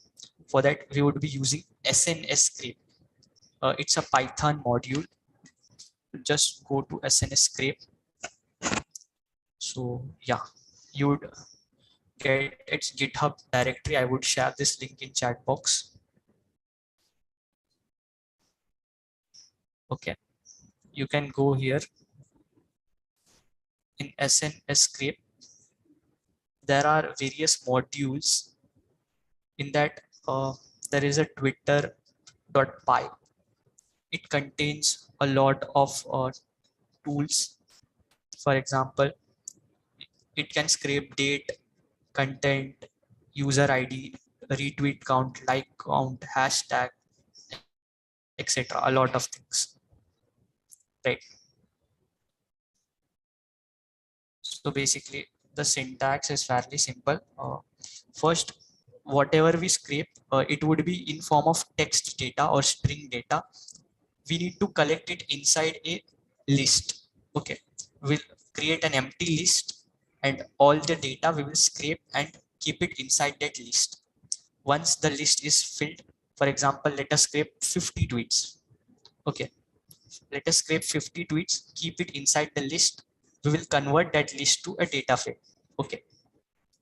For that, we would be using SNS scrape. It's a Python module. Just go to SNS scrape. So yeah, you would get its GitHub directory. I would share this link in chat box. Okay, you can go here in SNS scrape. There are various modules. In that, there is a Twitter.py. It contains a lot of tools. For example, it can scrape date, content, user ID, retweet count, like count, hashtag, etc. A lot of things, right? So basically, the syntax is fairly simple. First, whatever we scrape, it would be in form of text data or string data. We need to collect it inside a list. Okay, we'll create an empty list, and all the data we will scrape and keep it inside that list. Once the list is filled, for example, let us scrape 50 tweets. Okay, let us scrape 50 tweets, keep it inside the list. We will convert that list to a data frame. Okay,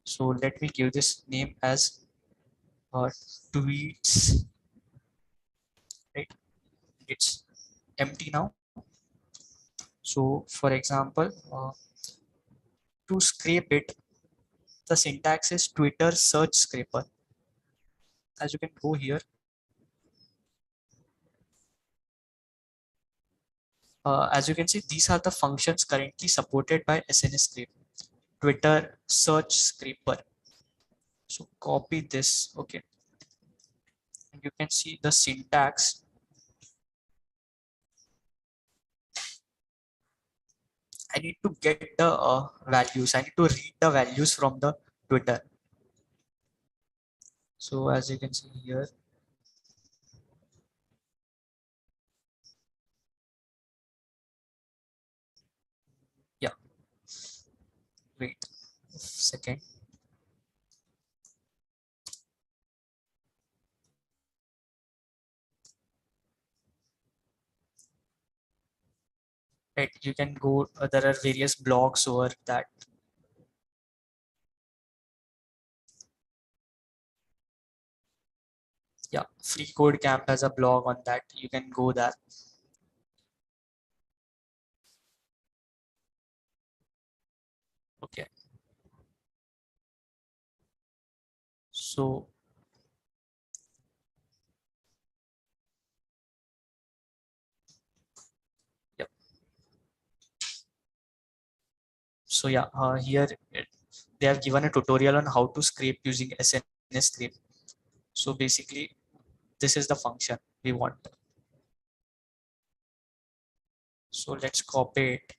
so let me give this name as tweets, right? It's empty now. So for example, to scrape it, the syntax is Twitter search scraper. As you can go here, as you can see, these are the functions currently supported by SNS Scrape. Twitter search scraper. So copy this, okay. And you can see the syntax. I need to get the values. I need to read the values from the Twitter. So as you can see here, yeah, wait a second. Right, you can go, there are various blogs over that. Yeah, Free Code Camp has a blog on that. You can go there. Okay. So yeah, so yeah, here they have given a tutorial on how to scrape using SNS scrape. So basically, this is the function we want. So let's copy it.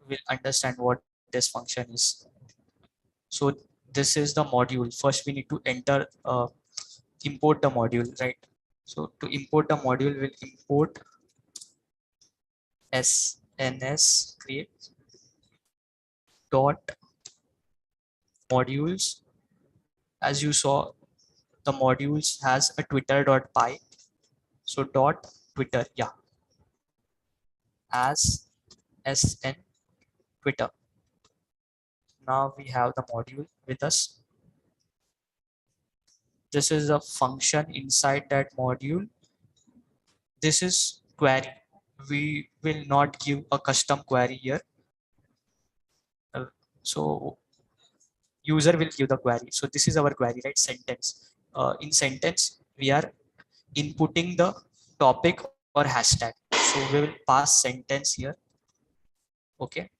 We'll understand what this function is. So this is the module. First, we need to import the module, right? So to import the module, we'll import SNS create dot modules. As you saw, the modules has a twitter.py. So dot Twitter, yeah, as SN Twitter. Now we have the module with us. This is a function inside that module. This is query. We will not give a custom query here. So user will give the query. So this is our query, right? Sentence. In sentence, we are inputting the topic or hashtag. So we will pass sentence here. Okay.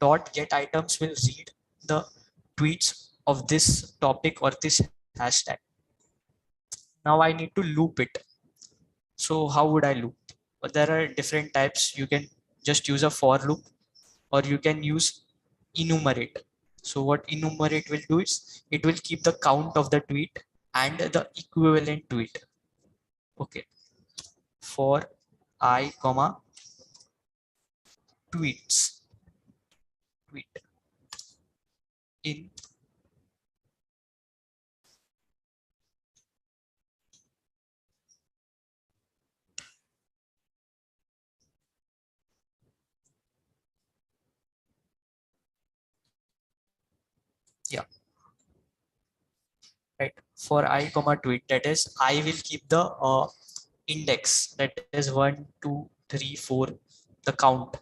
Dot get items will read the tweets of this topic or this hashtag. Now I need to loop it. So how would I loop? But there are different types. You can just use a for loop, or you can use enumerate. So what enumerate will do is it will keep the count of the tweet and the equivalent tweet. Okay. For I comma tweets tweet in yeah, right. For I comma tweet, that is I will keep the index, that is 1 2 3 4, the count,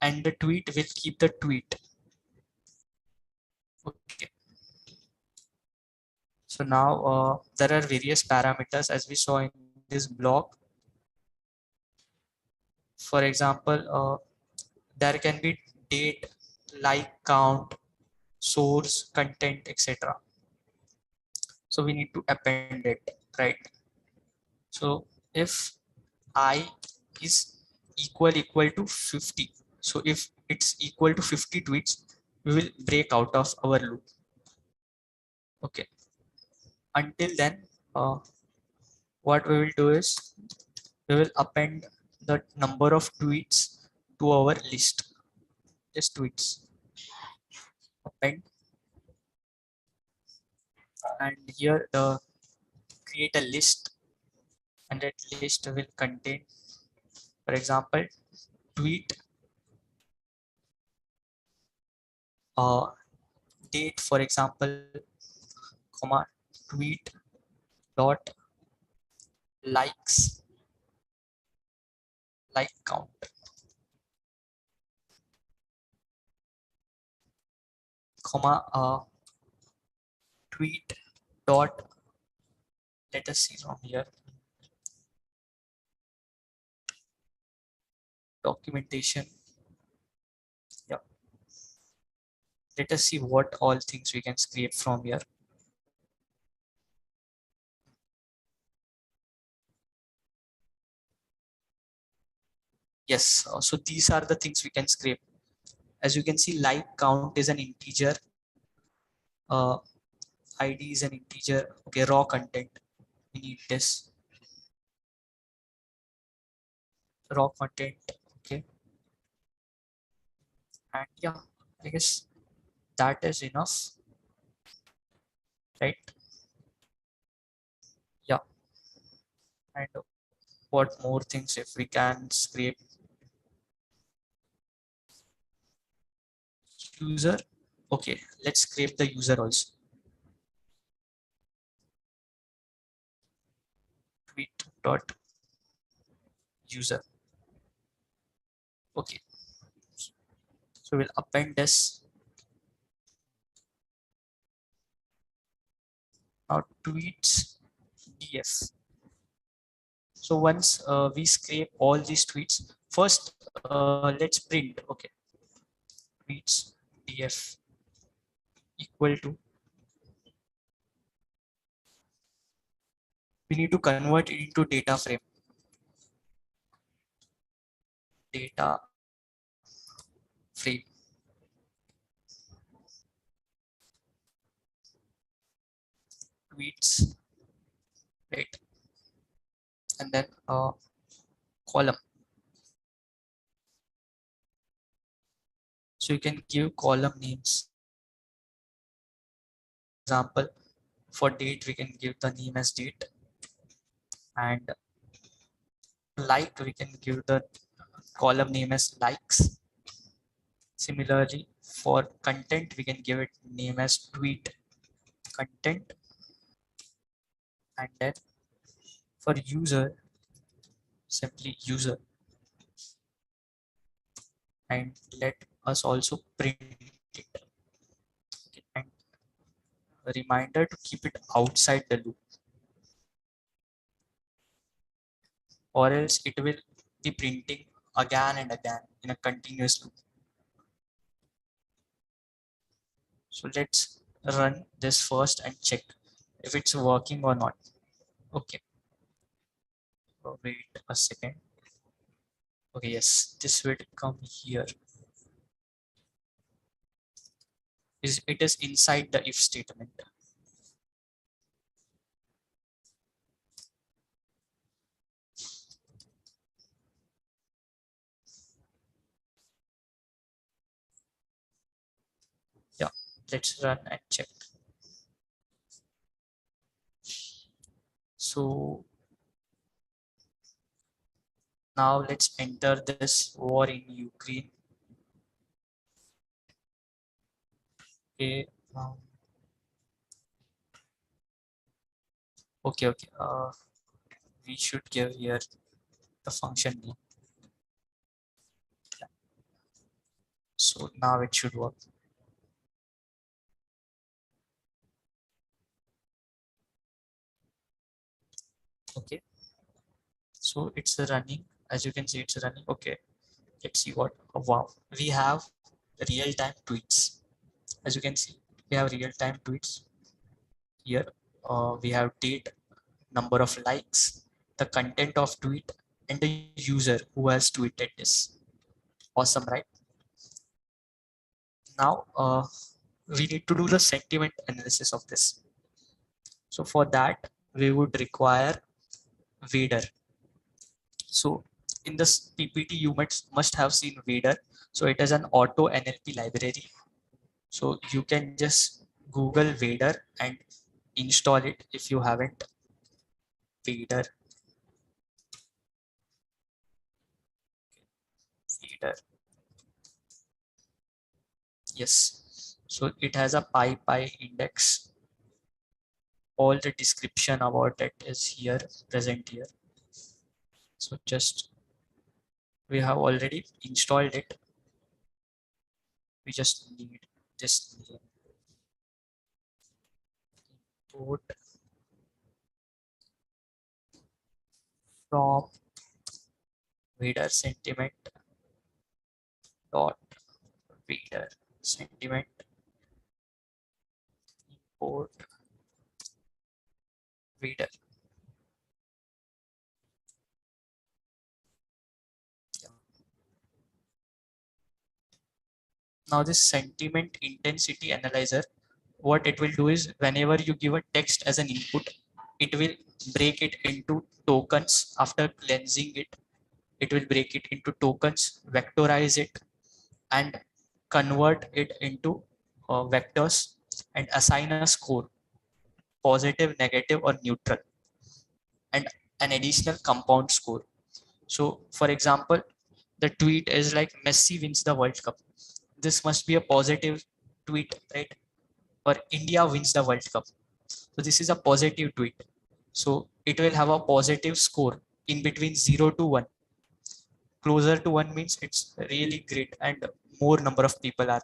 and the tweet will keep the tweet. Okay. So now there are various parameters as we saw in this block. For example, there can be date, like count, source, content, etc. So we need to append it, right? So if I is equal to 50, so if it's equal to 50 tweets, we will break out of our loop. Okay. Until then, what we will do is we will append the number of tweets to our list. Just tweets. Append, and here the create a list, and that list will contain, for example, tweet uh, date, for example, comma tweet dot likes, like count, comma tweet dot, let us see from here, documentation. Yeah, let us see what all things we can scrape from here. Yes, so these are the things we can scrape. As you can see, like count is an integer, uh, id is an integer. Okay, raw content, we need this raw content. Okay, and yeah, I guess that is enough, right? Yeah, and what more things if we can scrape? User. Okay, let's scrape the user also. Tweet dot user. Okay, so we'll append this. Now tweets df. So once we scrape all these tweets, first let's print. Okay, tweets df equal to, we need to convert it into data frame. Data frame. Tweets, right? And then column. So you can give column names. Example, for date, we can give the name as date, and like we can give the column name as likes. Similarly, for content, we can give it name as tweet content, and then for user, simply user, and let us also print it. And a reminder to keep it outside the loop, or else it will be printing again and again in a continuous loop. So let's run this first and check if it's working or not. Okay, so wait a second. Okay, yes, this will come here. It is inside the if statement. Yeah, let's run and check. So now let's enter this war in Ukraine. Okay. Okay. We should give here the function name. So now it should work. Okay. So it's running. As you can see, it's running. Okay. Let's see what. Oh, wow. We have real-time tweets. As you can see, we have real-time tweets here. We have date, number of likes, the content of tweet, and the user who has tweeted this. Awesome, right? Now we need to do the sentiment analysis of this. So for that, we would require Vader. So in this PPT, you must have seen Vader. So it is an auto NLP library. So you can just Google Vader and install it if you haven't. Vader. Vader. Yes. So it has a PyPy index. All the description about it is here, present here. So just, we have already installed it. We just need this name. Import from Vader sentiment dot Vader sentiment import Vader. Now this sentiment intensity analyzer, what it will do is whenever you give a text as an input, it will break it into tokens. After cleansing it, it will break it into tokens, vectorize it, and convert it into vectors and assign a score, positive, negative, or neutral, and an additional compound score. So for example, the tweet is like Messi wins the World Cup. This must be a positive tweet, right? Or India wins the World Cup. So this is a positive tweet. So it will have a positive score in between 0 to 1. Closer to 1 means it's really great and more number of people are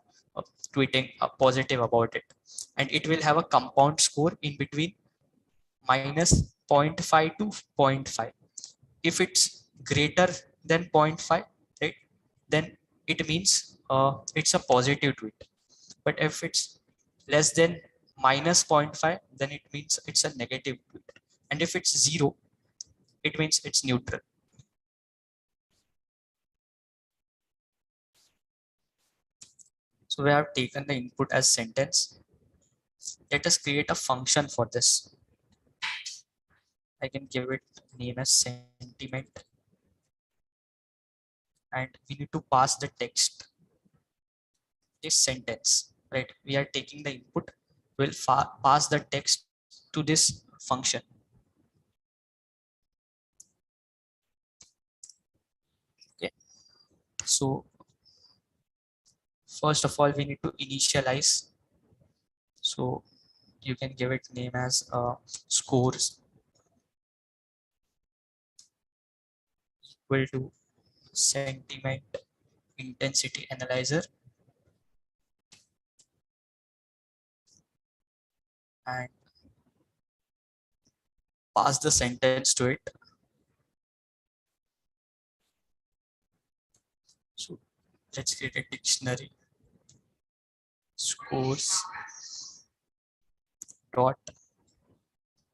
tweeting positive about it. And it will have a compound score in between minus 0.5 to 0.5. If it's greater than 0.5, right, then it means it's a positive tweet. But if it's less than minus 0.5, then it means it's a negative tweet. And if it's 0, it means it's neutral. So we have taken the input as sentence. Let us create a function for this. I can give it name as sentiment, and we need to pass the text, this sentence, right? We are taking the input, we'll pass the text to this function. Okay, so first of all we need to initialize. So you can give it name as scores equal to sentiment intensity analyzer, and pass the sentence to it. So let's create a dictionary, scores dot,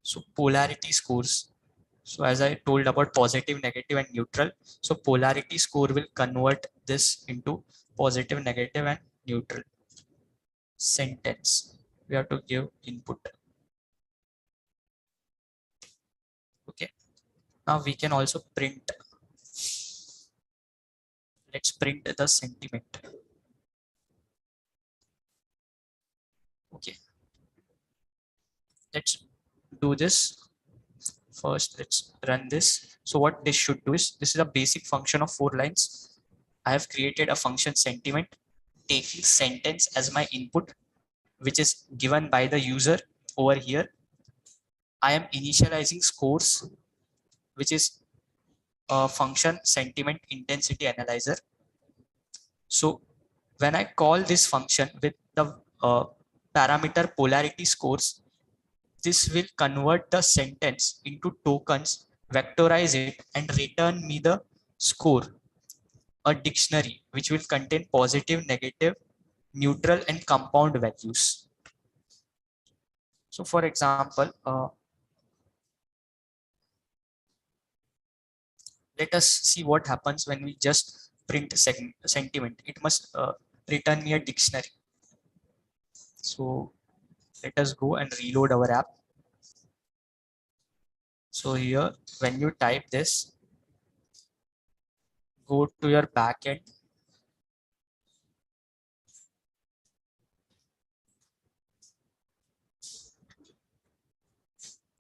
so polarity scores. So as I told about positive, negative, and neutral, so polarity score will convert this into positive, negative, and neutral. Sentence, we have to give input. Okay, now we can also print. Let's print the sentiment. Okay, let's do this. First, let's run this. So what this should do is, this is a basic function of 4 lines. I have created a function sentiment taking sentence as my input, which is given by the user over here. I am initializing scores, which is a function sentiment intensity analyzer. So when I call this function with the parameter polarity scores, this will convert the sentence into tokens, vectorize it, and return me the score, a dictionary which will contain positive, negative, neutral, and compound values. So for example, let us see what happens when we just print sentiment. It must return me a dictionary. So let us go and reload our app. So here, when you type this, go to your backend.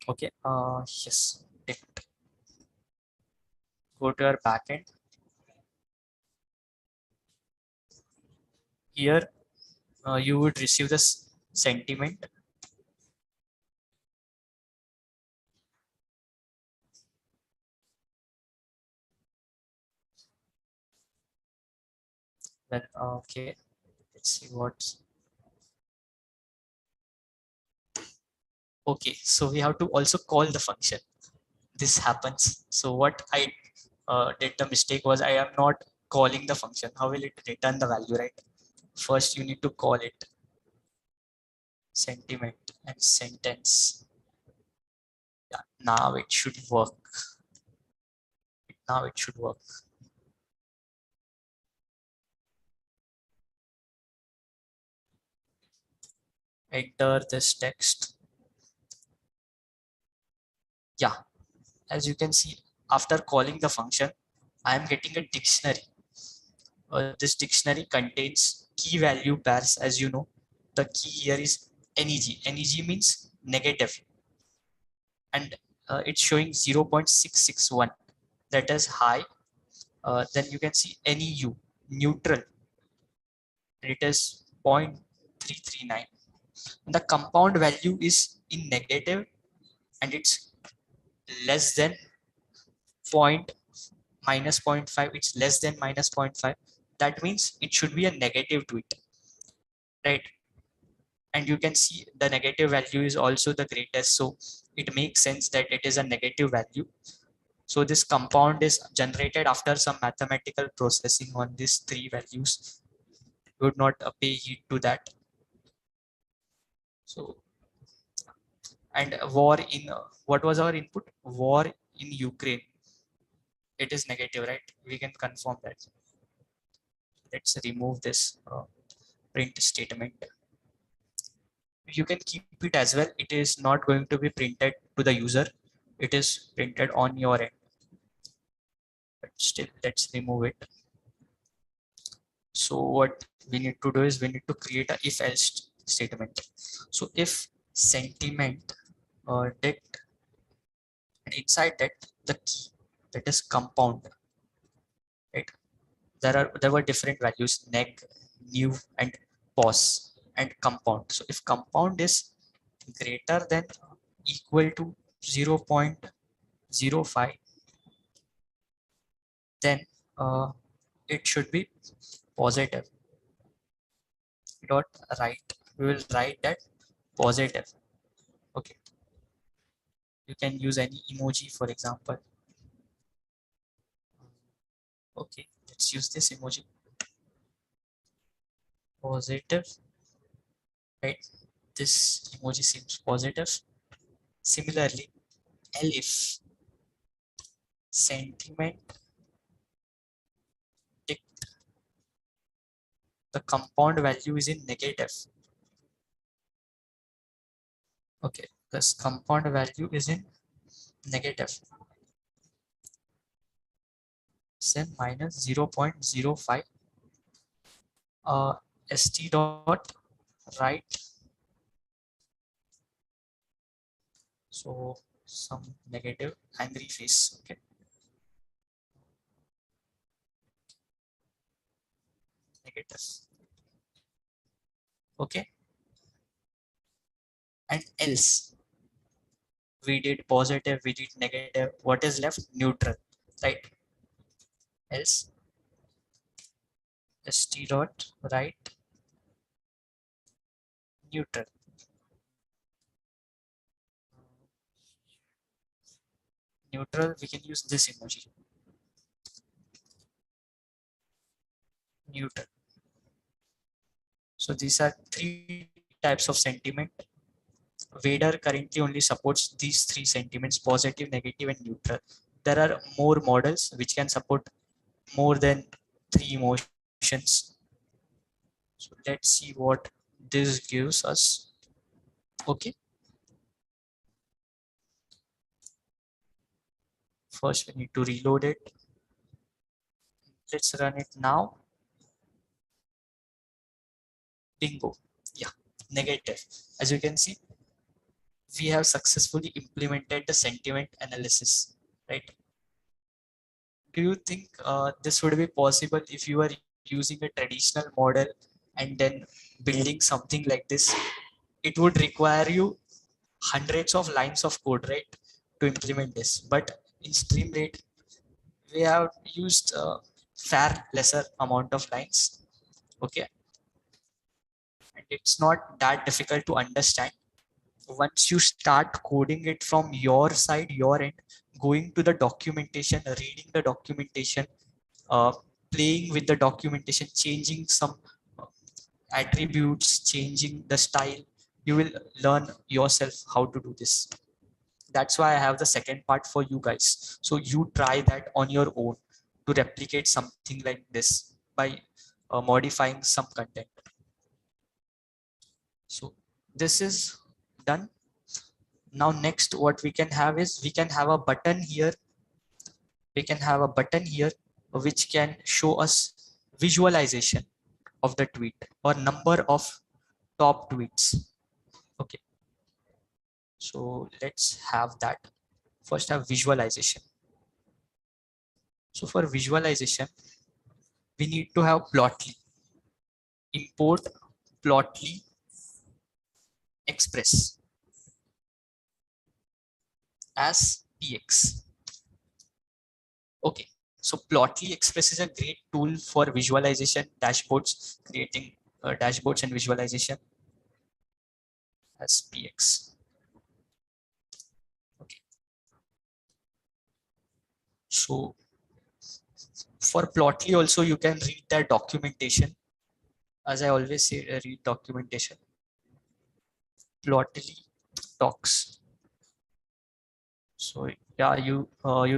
Okay, yes, go to your backend. Here, you would receive this sentiment. Then, okay, let's see what's. Okay, so we have to also call the function. This happens. So what I did the mistake was, I am not calling the function. How will it return the value, right? First, you need to call it sentiment and sentence. Yeah, now it should work. Now it should work. Enter this text. Yeah, as you can see, after calling the function, I am getting a dictionary. This dictionary contains key value pairs. As you know, the key here is NEG. NEG means negative, and it's showing 0.661. That is high. Then you can see NEU, neutral. It is 0.339. The compound value is in negative, and it's less than minus 0.5. It's less than minus 0.5. That means it should be a negative tweet, right? And you can see the negative value is also the greatest. So it makes sense that it is a negative value. So this compound is generated after some mathematical processing on these three values. You would not pay heed to that. So, and war in, what was our input? War in Ukraine. It is negative, right? We can confirm that. Let's remove this print statement. You can keep it as well. It is not going to be printed to the user. It is printed on your end. But still, let's remove it. So what we need to do is we need to create a if else statement. So if sentiment det, and inside that the key, that is compound, right? There were different values, neg, new, and pos, and compound. So if compound is greater than equal to 0.05, then it should be positive. Dot write, we will write that positive. Okay, you can use any emoji, for example. Okay, let's use this emoji. Positive, right? This emoji seems positive. Similarly, elif sentiment dict, the compound value is in negative. Okay, this compound value is in negative. Then minus 0.05 st dot right. So some negative angry face. Okay, negative. Okay, and else we did positive, we did negative. What is left? Neutral, right? Else st dot right neutral. Neutral, we can use this emoji. Neutral. So these are three types of sentiment. Vader currently only supports these three sentiments: positive, negative, and neutral. There are more models which can support more than three emotions. So let's see what this gives us. Okay. First, we need to reload it. Let's run it now. Bingo. Yeah, negative. As you can see, we have successfully implemented the sentiment analysis, right? Do you think this would be possible if you are using a traditional model and then building something like this? It would require you hundreds of lines of code, right, to implement this. But in StreamRate, we have used far lesser amount of lines. Okay, and it's not that difficult to understand. Once you start coding it from your side, your end, going to the documentation, reading the documentation, uh, playing with the documentation, changing some uh, attributes, changing the style, you will learn yourself how to do this. That's why I have the second part for you guys. So you try that on your own to replicate something like this by modifying some content. So this is done. Now next what we can have is we can have a button here. We can have a button here which can show us visualization of the tweet or number of top tweets. Okay, so let's have that. First have visualization. So for visualization, we need to have Plotly. Import Plotly Express as px. Okay, so Plotly Express is a great tool for visualization, dashboards, creating dashboards and visualization as px. So for Plotly also, you can read their documentation. As I always say, read documentation. Plotly talks. So yeah, you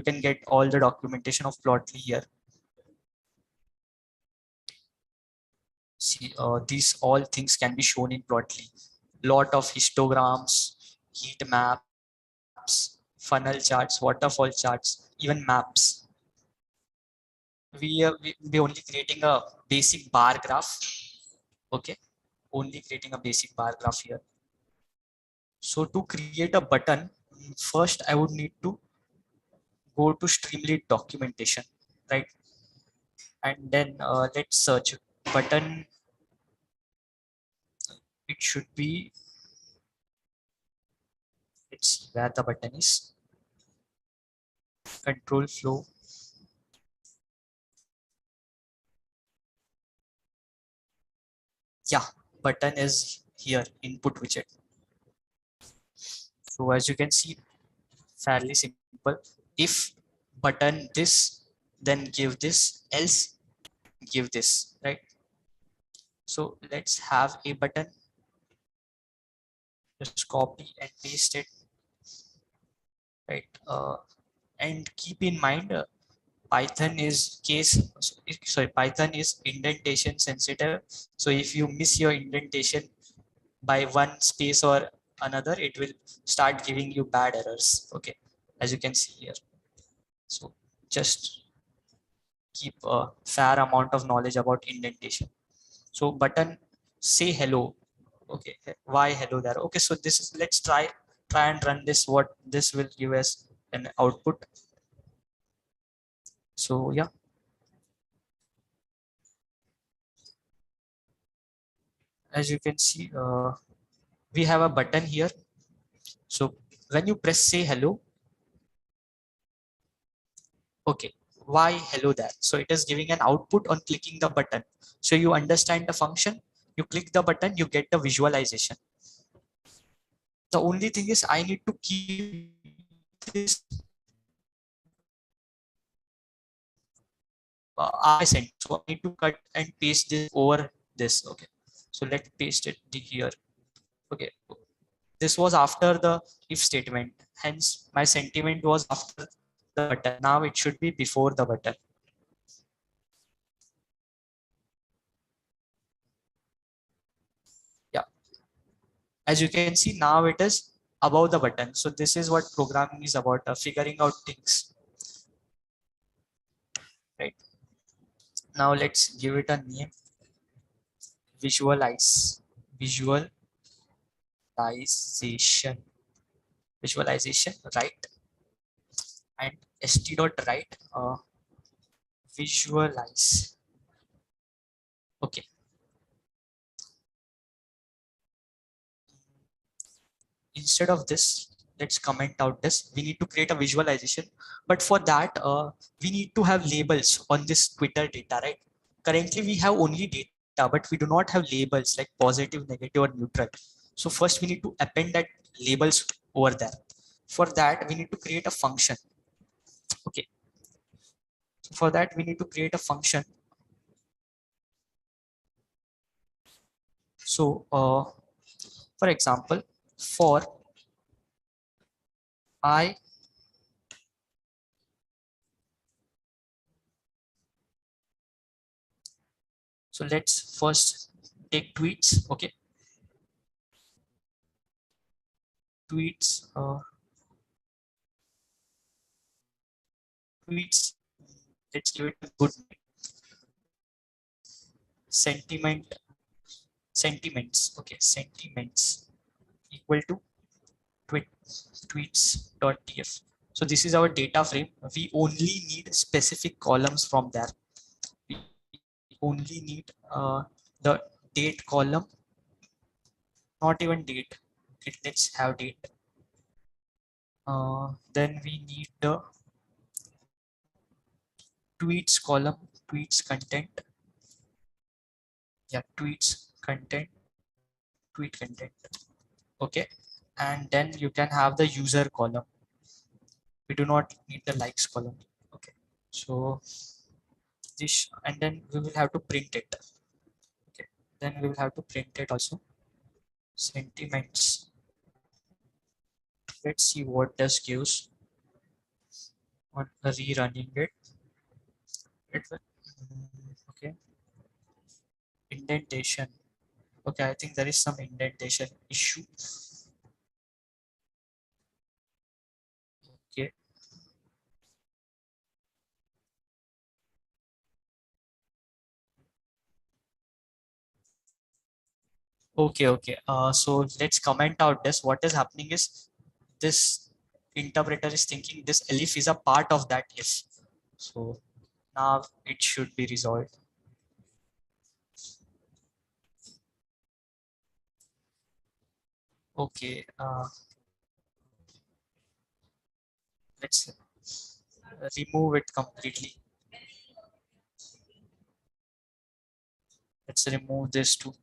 can get all the documentation of Plotly here. See, these all things can be shown in Plotly. Lot of histograms, heat maps, funnel charts, waterfall charts, even maps. We only creating a basic bar graph. Okay, only creating a basic bar graph here. So to create a button, first I would need to go to Streamlit documentation, right? And then let's search button. It should be, let's see where the button is. Control flow. Yeah, button is here, input widget. So as you can see, fairly simple. If button this, then give this, else give this, right? So let's have a button. Just copy and paste it, right? And keep in mind, Python is Python is indentation sensitive. So if you miss your indentation by one space or another, it will start giving you bad errors. Okay, as you can see here. So just keep a fair amount of knowledge about indentation. So button say hello. Okay, why hello there? Okay, so this is, let's try and run this. What this will give us an output. So yeah, as you can see, we have a button here. So when you press say hello, okay, why hello there? So it is giving an output on clicking the button. So you understand the function, you click the button, you get the visualization. The only thing is I need to keep this I sent. So I need to cut and paste this over this. Okay. So let's paste it here. Okay. This was after the if statement. Hence my sentiment was after the button. Now it should be before the button. Yeah. As you can see, now it is above the button. So this is what programming is about, figuring out things. Right. Now let's give it a name. Visualize. Visualization. Visualization, right? And st.write visualize. Okay. Instead of this, let's comment out this. We need to create a visualization, but for that, we need to have labels on this Twitter data, right? Currently, we have only data, but we do not have labels like positive, negative, or neutral. So first, we need to append that labels over there. For that, we need to create a function. Okay. So for that, we need to create a function. So, for example, for I so let's first take tweets. Okay, tweets. Tweets. Let's give it a good name. Sentiment. Sentiments. Okay, sentiments equal to tweets.tf. So this is our data frame. We only need specific columns from there. We only need the date column, not even date. Okay, let's have date. Then we need the tweets column, tweets content. Yeah, tweets content, tweet content. Okay, and then you can have the user column. We do not need the likes column. Okay, So this, and then we will have to print it. Okay, then we will have to print it also. Sentiments. Let's see what this gives on rerunning it. It will, okay, indentation. Okay, I think there is some indentation issue. Okay, okay. So let's comment out this. What is happening is this interpreter is thinking this elif is a part of that if. So now it should be resolved. Okay, let's remove it completely. Let's remove this too.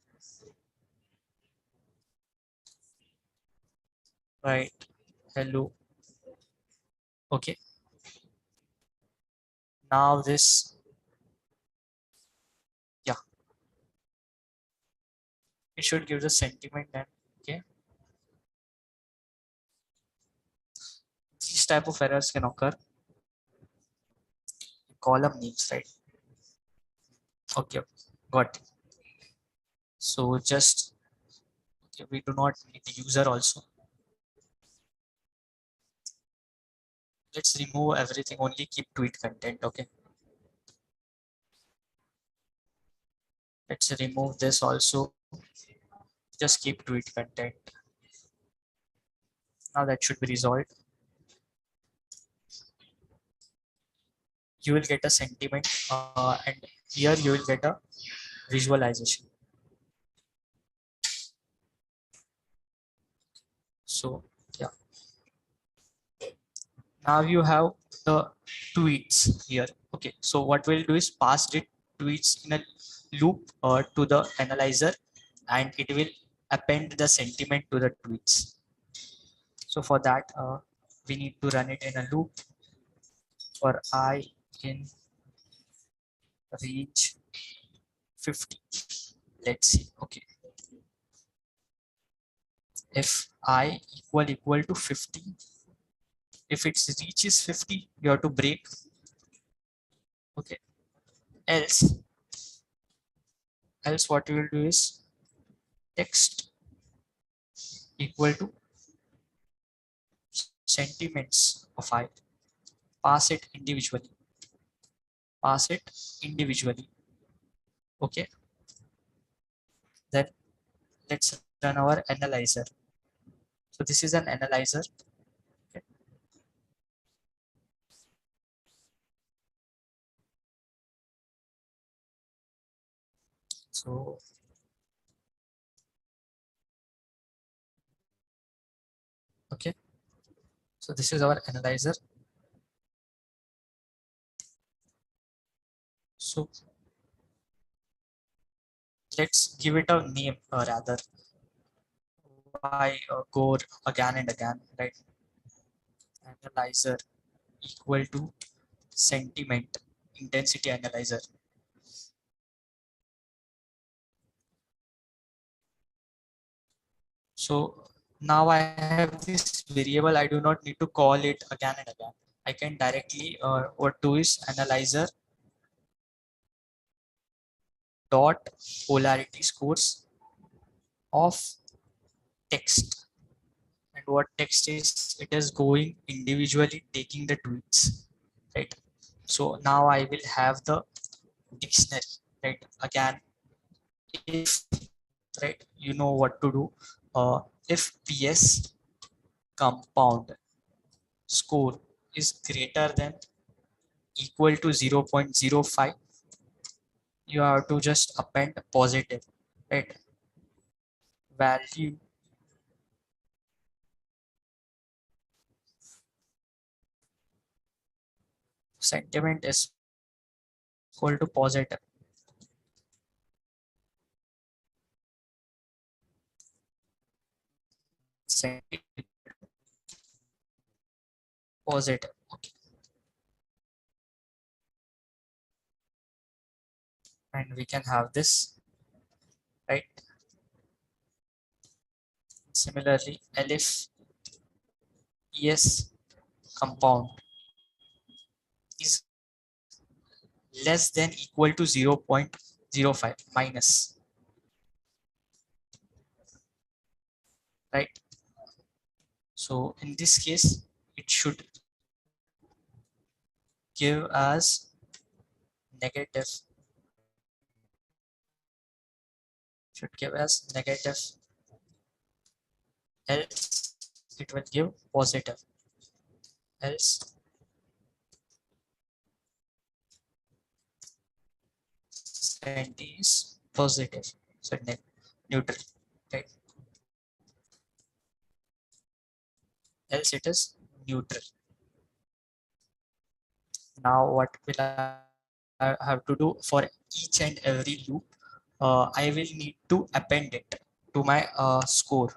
Right. Hello. Okay. Now this, yeah, it should give the sentiment then. Okay. These type of errors can occur. Column names, right? Okay. Got it. So just, okay, we do not need the user also. Let's remove everything, only keep tweet content. Okay. Let's remove this also. Just keep tweet content. Now that should be resolved. You will get a sentiment, and here you will get a visualization. So yeah, now you have the tweets here. Okay, so what we'll do is pass the tweets in a loop to the analyzer, and it will append the sentiment to the tweets. So for that, we need to run it in a loop for I in reach 50. Let's see. Okay, if I equal to 50, if its reach is 50, you have to break. Okay, else what you will do is text equal to sentiments of I. Pass it individually. Pass it individually. Okay. Then let's run our analyzer. So this is an analyzer. Okay. So okay. So this is our analyzer. So let's give it a name, rather. Why go again and again, right? Analyzer equal to sentiment intensity analyzer. So now I have this variable. I do not need to call it again and again. I can directly what do is analyzer dot polarity scores of text. And what text is, it is going individually taking the tweets, right? So now I will have the dictionary, right? Again, if, right, you know what to do. If PS compound score is greater than equal to 0.05, you have to just append positive, right? Value sentiment is equal to positive. Sentiment positive. Okay. and we can have this, right? Similarly, if ES compound is less than equal to 0.05 minus, right? So in this case, it should give us negative, else it will give positive, else 70 is positive, so neutral, right? Else it is neutral. Now what will I have to do for each and every loop? I will need to append it to my score,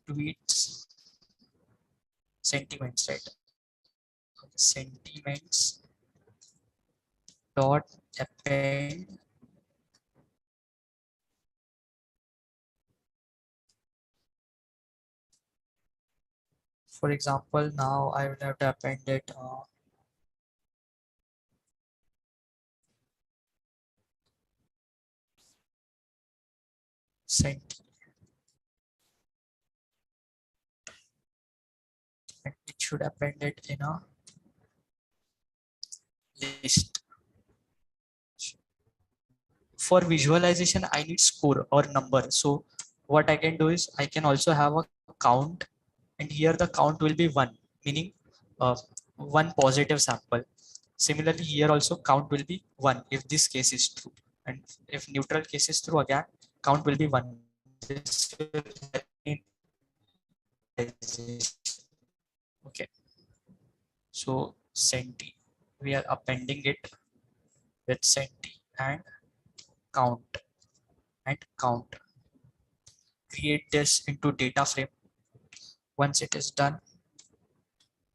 to its sentiments, right? Sentiments dot append for example. Now I will have to append it sent, and it should append it in a list. For visualization, I need score or number. So what I can do is I can also have a count, and here the count will be 1, meaning uh, one positive sample. Similarly, here also count will be 1 if this case is true, and if neutral case is true, again count will be 1. This will help in visualization. Okay, so centi, we are appending it with centi and count and count. Create this into data frame. Once it is done,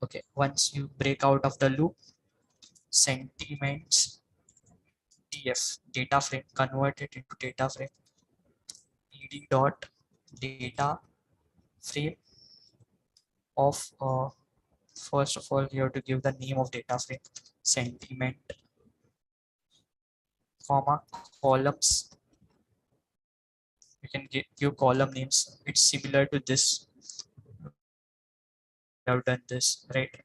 okay, once you break out of the loop, sentiments df data frame, convert it into data frame, ed dot data frame of first of all you have to give the name of data frame, sentiment, comma, columns. You can give column names. It's similar to this, we have done this, right?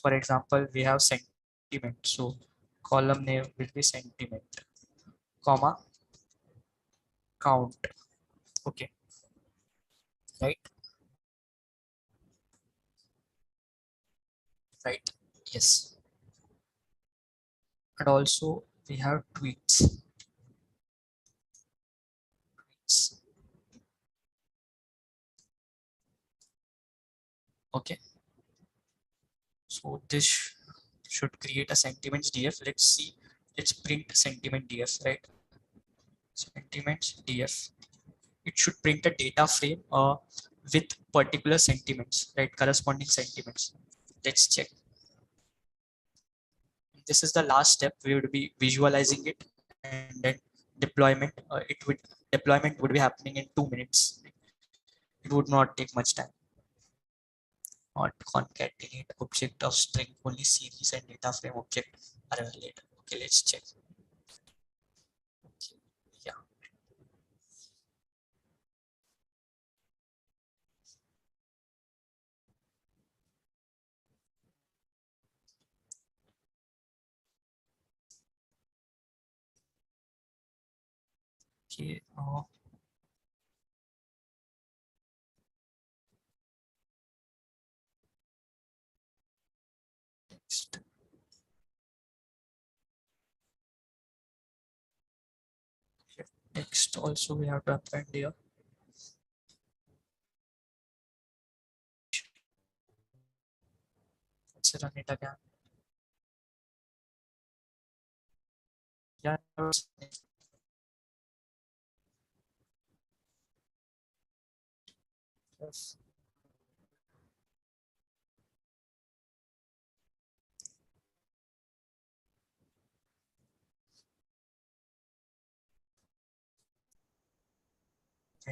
For example, we have sentiment, so column name will be sentiment, comma, count. Okay, right, right, yes. And also we have tweets. Okay, so this should create a sentiments df. Let's see, let's print sentiment df, right? Sentiments df, it should print a data frame with particular sentiments, right? Corresponding sentiments. Let's check. This is the last step. We would be visualizing it, and then deployment. Deployment would be happening in 2 minutes. It would not take much time. Not concatenate object of string, only series and data frame object are valid. Okay, let's check. Okay, yeah. Okay. Next. Next also we have to append here. Let's run it again. Yeah. Yes.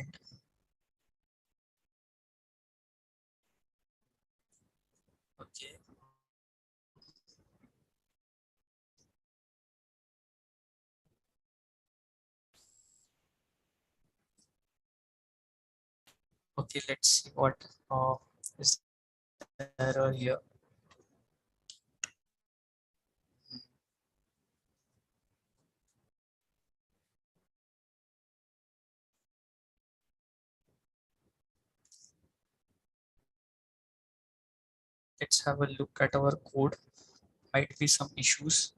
append. Okay. Okay, let's see what is the error here. Let's have a look at our code. Might be some issues.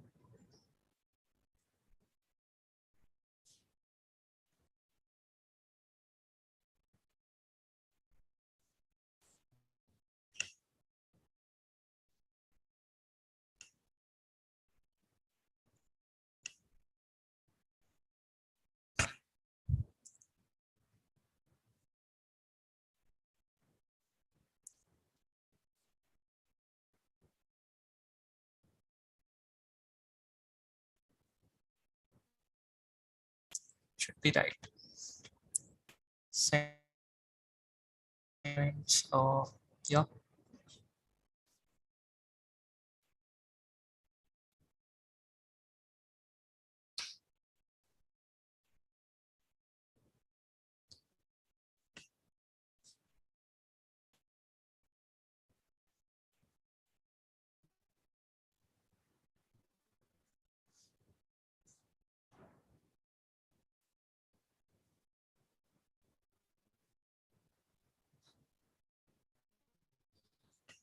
Should be right. Segments, yeah.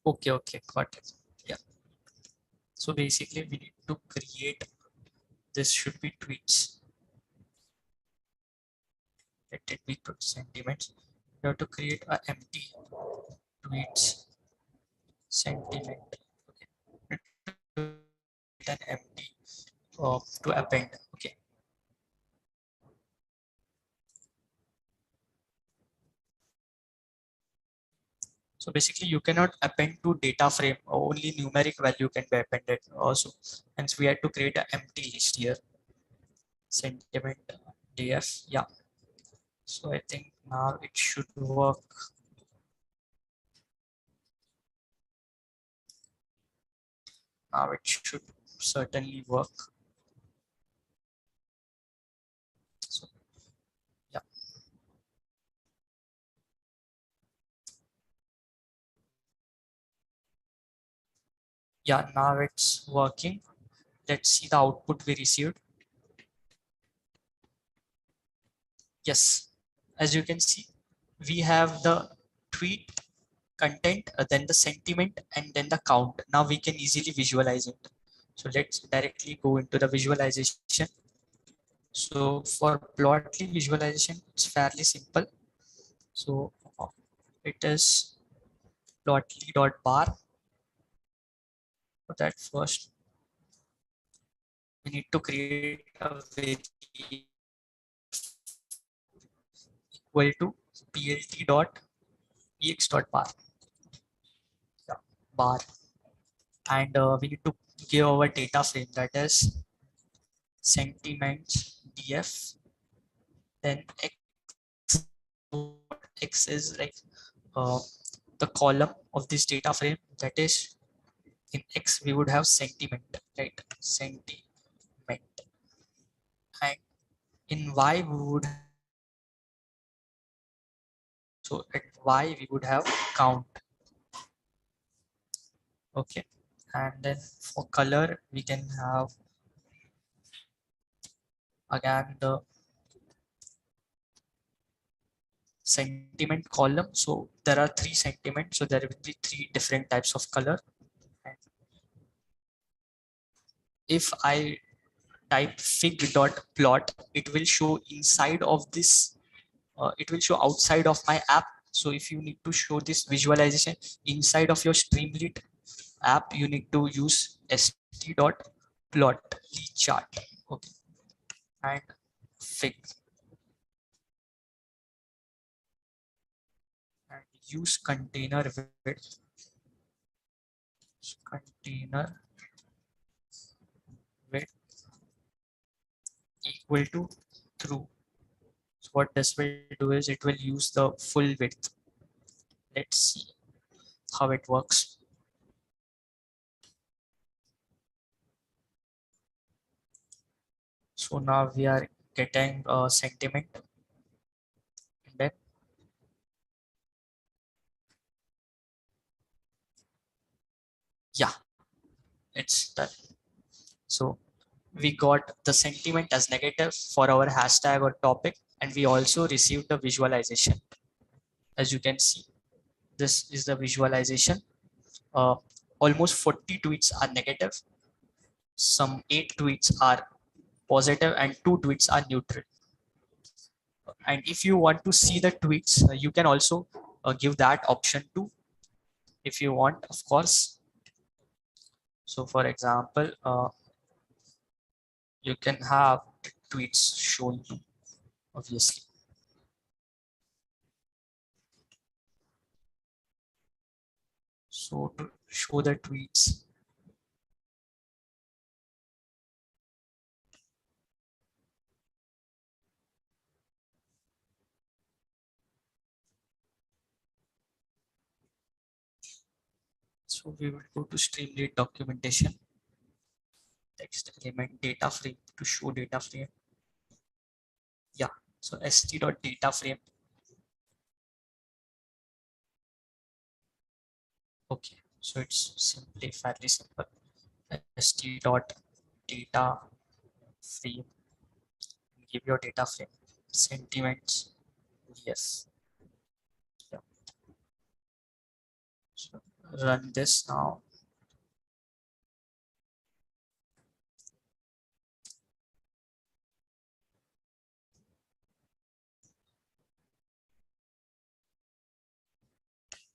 Okay, okay, got it. Yeah. So basically we need to create, this should be tweets. Let it be sentiments. You have to create a empty tweets sentiment. Okay. An empty to append. Okay. So basically you cannot append to data frame, only numeric value can be appended also. Hence we had to create an empty list here. Sentiment df, yeah. So I think now it should work. Now it should certainly work. So yeah. Yeah, now it's working. Let's see the output we received. Yes, as you can see, we have the tweet content, then the sentiment, and then the count. Now we can easily visualize it. So let's directly go into the visualization. So for Plotly visualization, it's fairly simple. So it is plotly.bar. For that, first we need to create a variable equal to plt.px.bar. Yeah, bar. And we need to give our data frame, that is sentiments df, then x is like uh, the column of this data frame, that is in x we would have sentiment, right? Sentiment. And in y we would, so at y we would have count. Okay. And then for color we can have again the sentiment column. So there are three sentiments, so there will be three different types of color. And if I type fig.plot, it will show inside of this, it will show outside of my app. So if you need to show this visualization inside of your Streamlit app, you need to use st.plotly chart. Okay. And fig, and use container width, container width equal to true. So what this will do is it will use the full width. Let's see how it works. So now we are getting a sentiment, and then yeah, it's done. So we got the sentiment as negative for our hashtag or topic, and we also received the visualization. As you can see, this is the visualization. Uh, Almost 40 tweets are negative, some 8 tweets are positive, and 2 tweets are neutral. And if you want to see the tweets, you can also give that option too, if you want, of course. So for example, you can have the tweets shown too, obviously. So to show the tweets, so we will go to Streamlit documentation, text element, data frame to show data frame. Yeah, so st.data frame. Okay, so it's simply fairly simple. st.data frame, give your data frame, sentiments. Yes. Yeah. So run this now.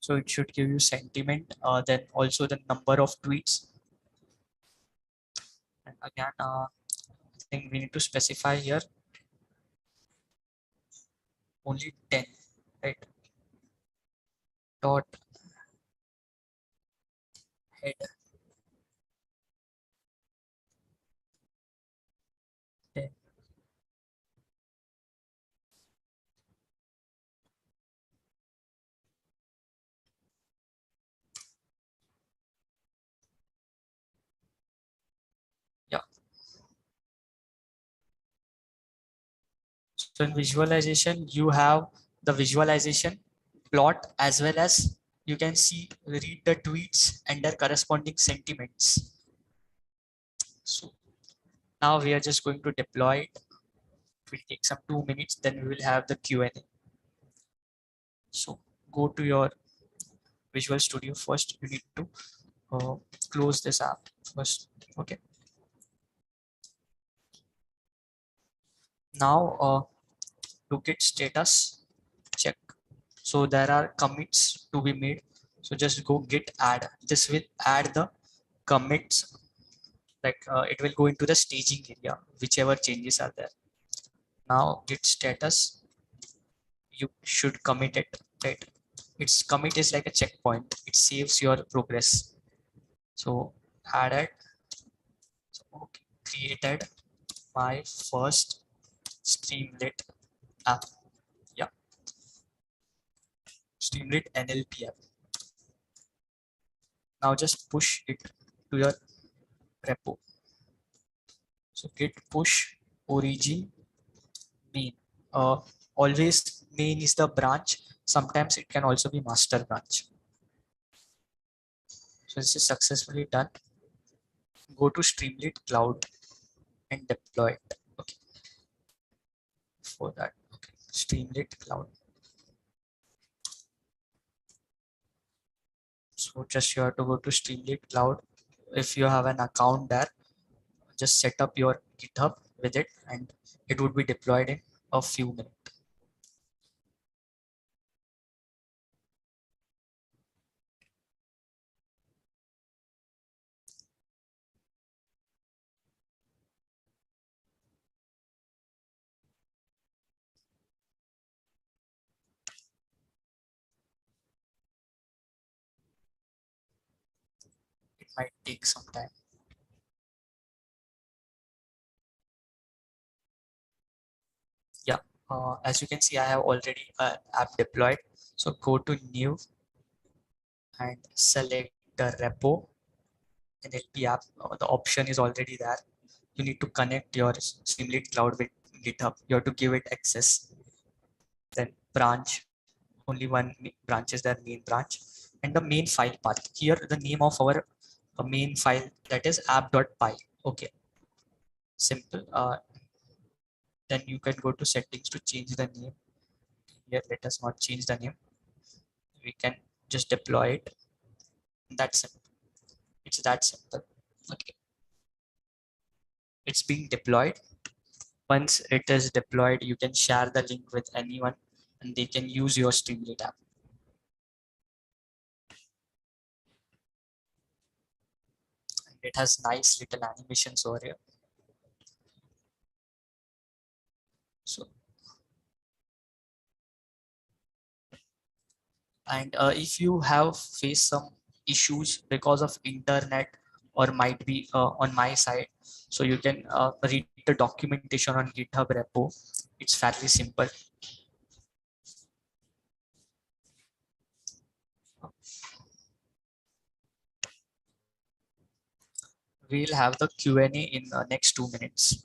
So it should give you sentiment, then also the number of tweets. And again, I think we need to specify here only 10, right? Dot head 10. Yeah. So in visualization, you have the visualization plot as well as you can see, read the tweets and their corresponding sentiments. So now we are just going to deploy it. It will take some 2 minutes, then we will have the Q&A. So go to your Visual Studio first. You need to close this app first. Okay. Now look at status, check. So there are commits to be made. So just go git add. This will add the commits, like it will go into the staging area, whichever changes are there. Now git status, you should commit it, right? Its commit is like a checkpoint. It saves your progress. So added, so, okay, created my first Streamlit app. Yeah, Streamlit NLP app. Now just push it to your repo. So git push origin main. Always main is the branch. Sometimes it can also be master branch. So this is successfully done. Go to Streamlit Cloud and deploy it. Okay. For that, okay. Streamlit Cloud. So just you have to go to Streamlit Cloud. If you have an account there, just set up your GitHub with it and it would be deployed in a few minutes. It might take some time. Yeah, As you can see, I have already an app deployed. So go to new and select the repo NLP app. The option is already there. You need to connect your Streamlit Cloud with GitHub. You have to give it access. Then branch, only one branch is their main branch, and the main file path. Here, the name of our main file, that is app.py. Okay, simple. Then you can go to settings to change the name. Here, let us not change the name. We can just deploy it. That's simple. It's that simple. Okay, it's being deployed. Once it is deployed, you can share the link with anyone and they can use your Streamlit app. And it has nice little animations over here. So, and if you have faced some issues because of internet or might be on my side, so you can read the documentation on GitHub repo. It's fairly simple. We'll have the Q&A in the next 2 minutes.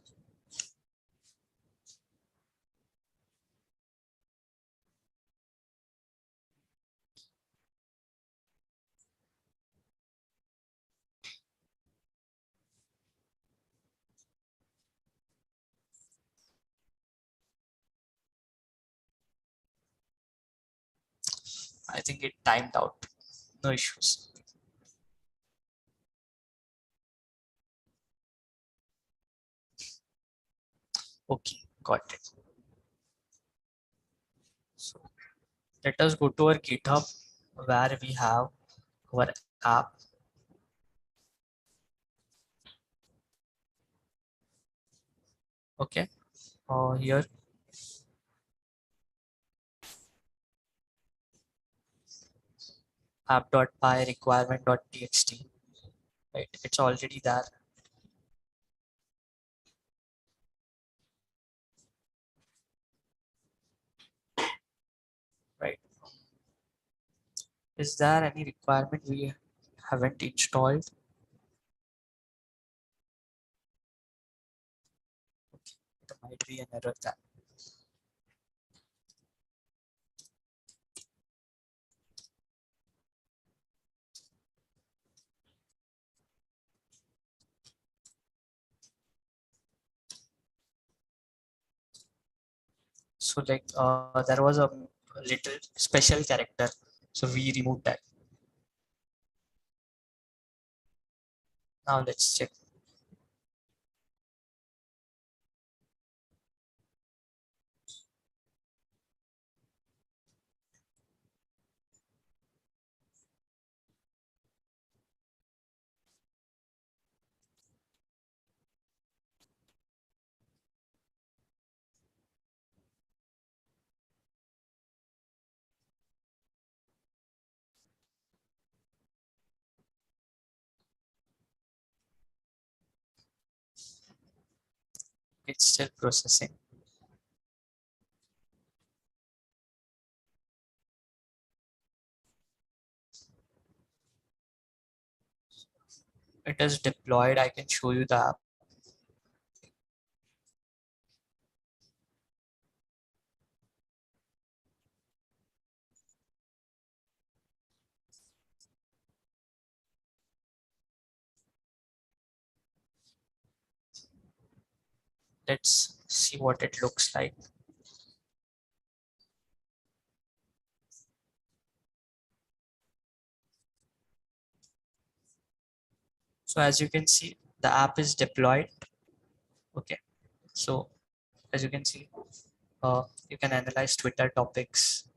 I think it timed out. No issues. Okay, got it. So let us go to our GitHub where we have our app. Okay, here app.py requirement.txt. Right, it's already there. Right, is there any requirement we haven't installed? Okay, there might be an error there. So like there was a little special character, so we removed that. Now let's check. It's still processing. It is deployed. I can show you the app. Let's see what it looks like. So as you can see, the app is deployed. Okay, so as you can see, you can analyze Twitter topics,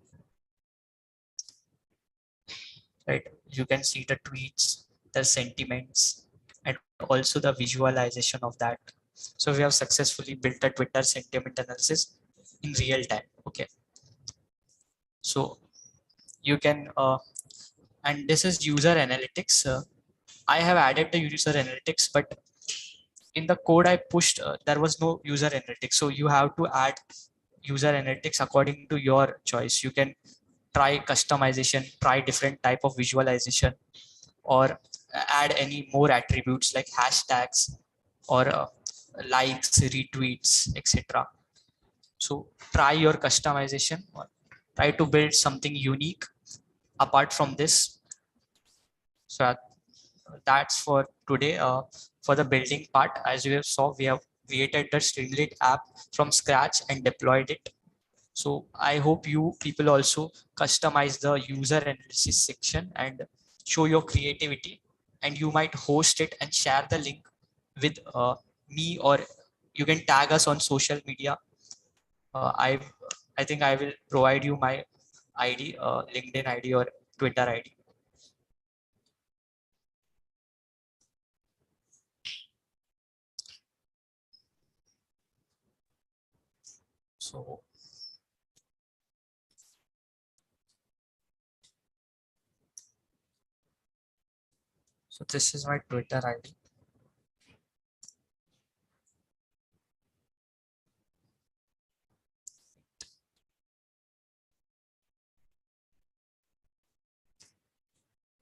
right? You can see the tweets, the sentiments, and also the visualization of that. So we have successfully built a Twitter sentiment analysis in real time. Okay, so you can, and this is user analytics. I have added the user analytics, but in the code I pushed, there was no user analytics. So you have to add user analytics according to your choice. You can try customization, try different type of visualization, or add any more attributes like hashtags or likes, retweets, etc. So try your customization, or try to build something unique apart from this. So that's for today. For the building part, as you saw, we have created the Streamlit app from scratch and deployed it. So I hope you people also customize the user analysis section and show your creativity, and you might host it and share the link with me, or you can tag us on social media. uh, I I think I will provide you my ID, LinkedIn ID or Twitter ID. So this is my Twitter ID.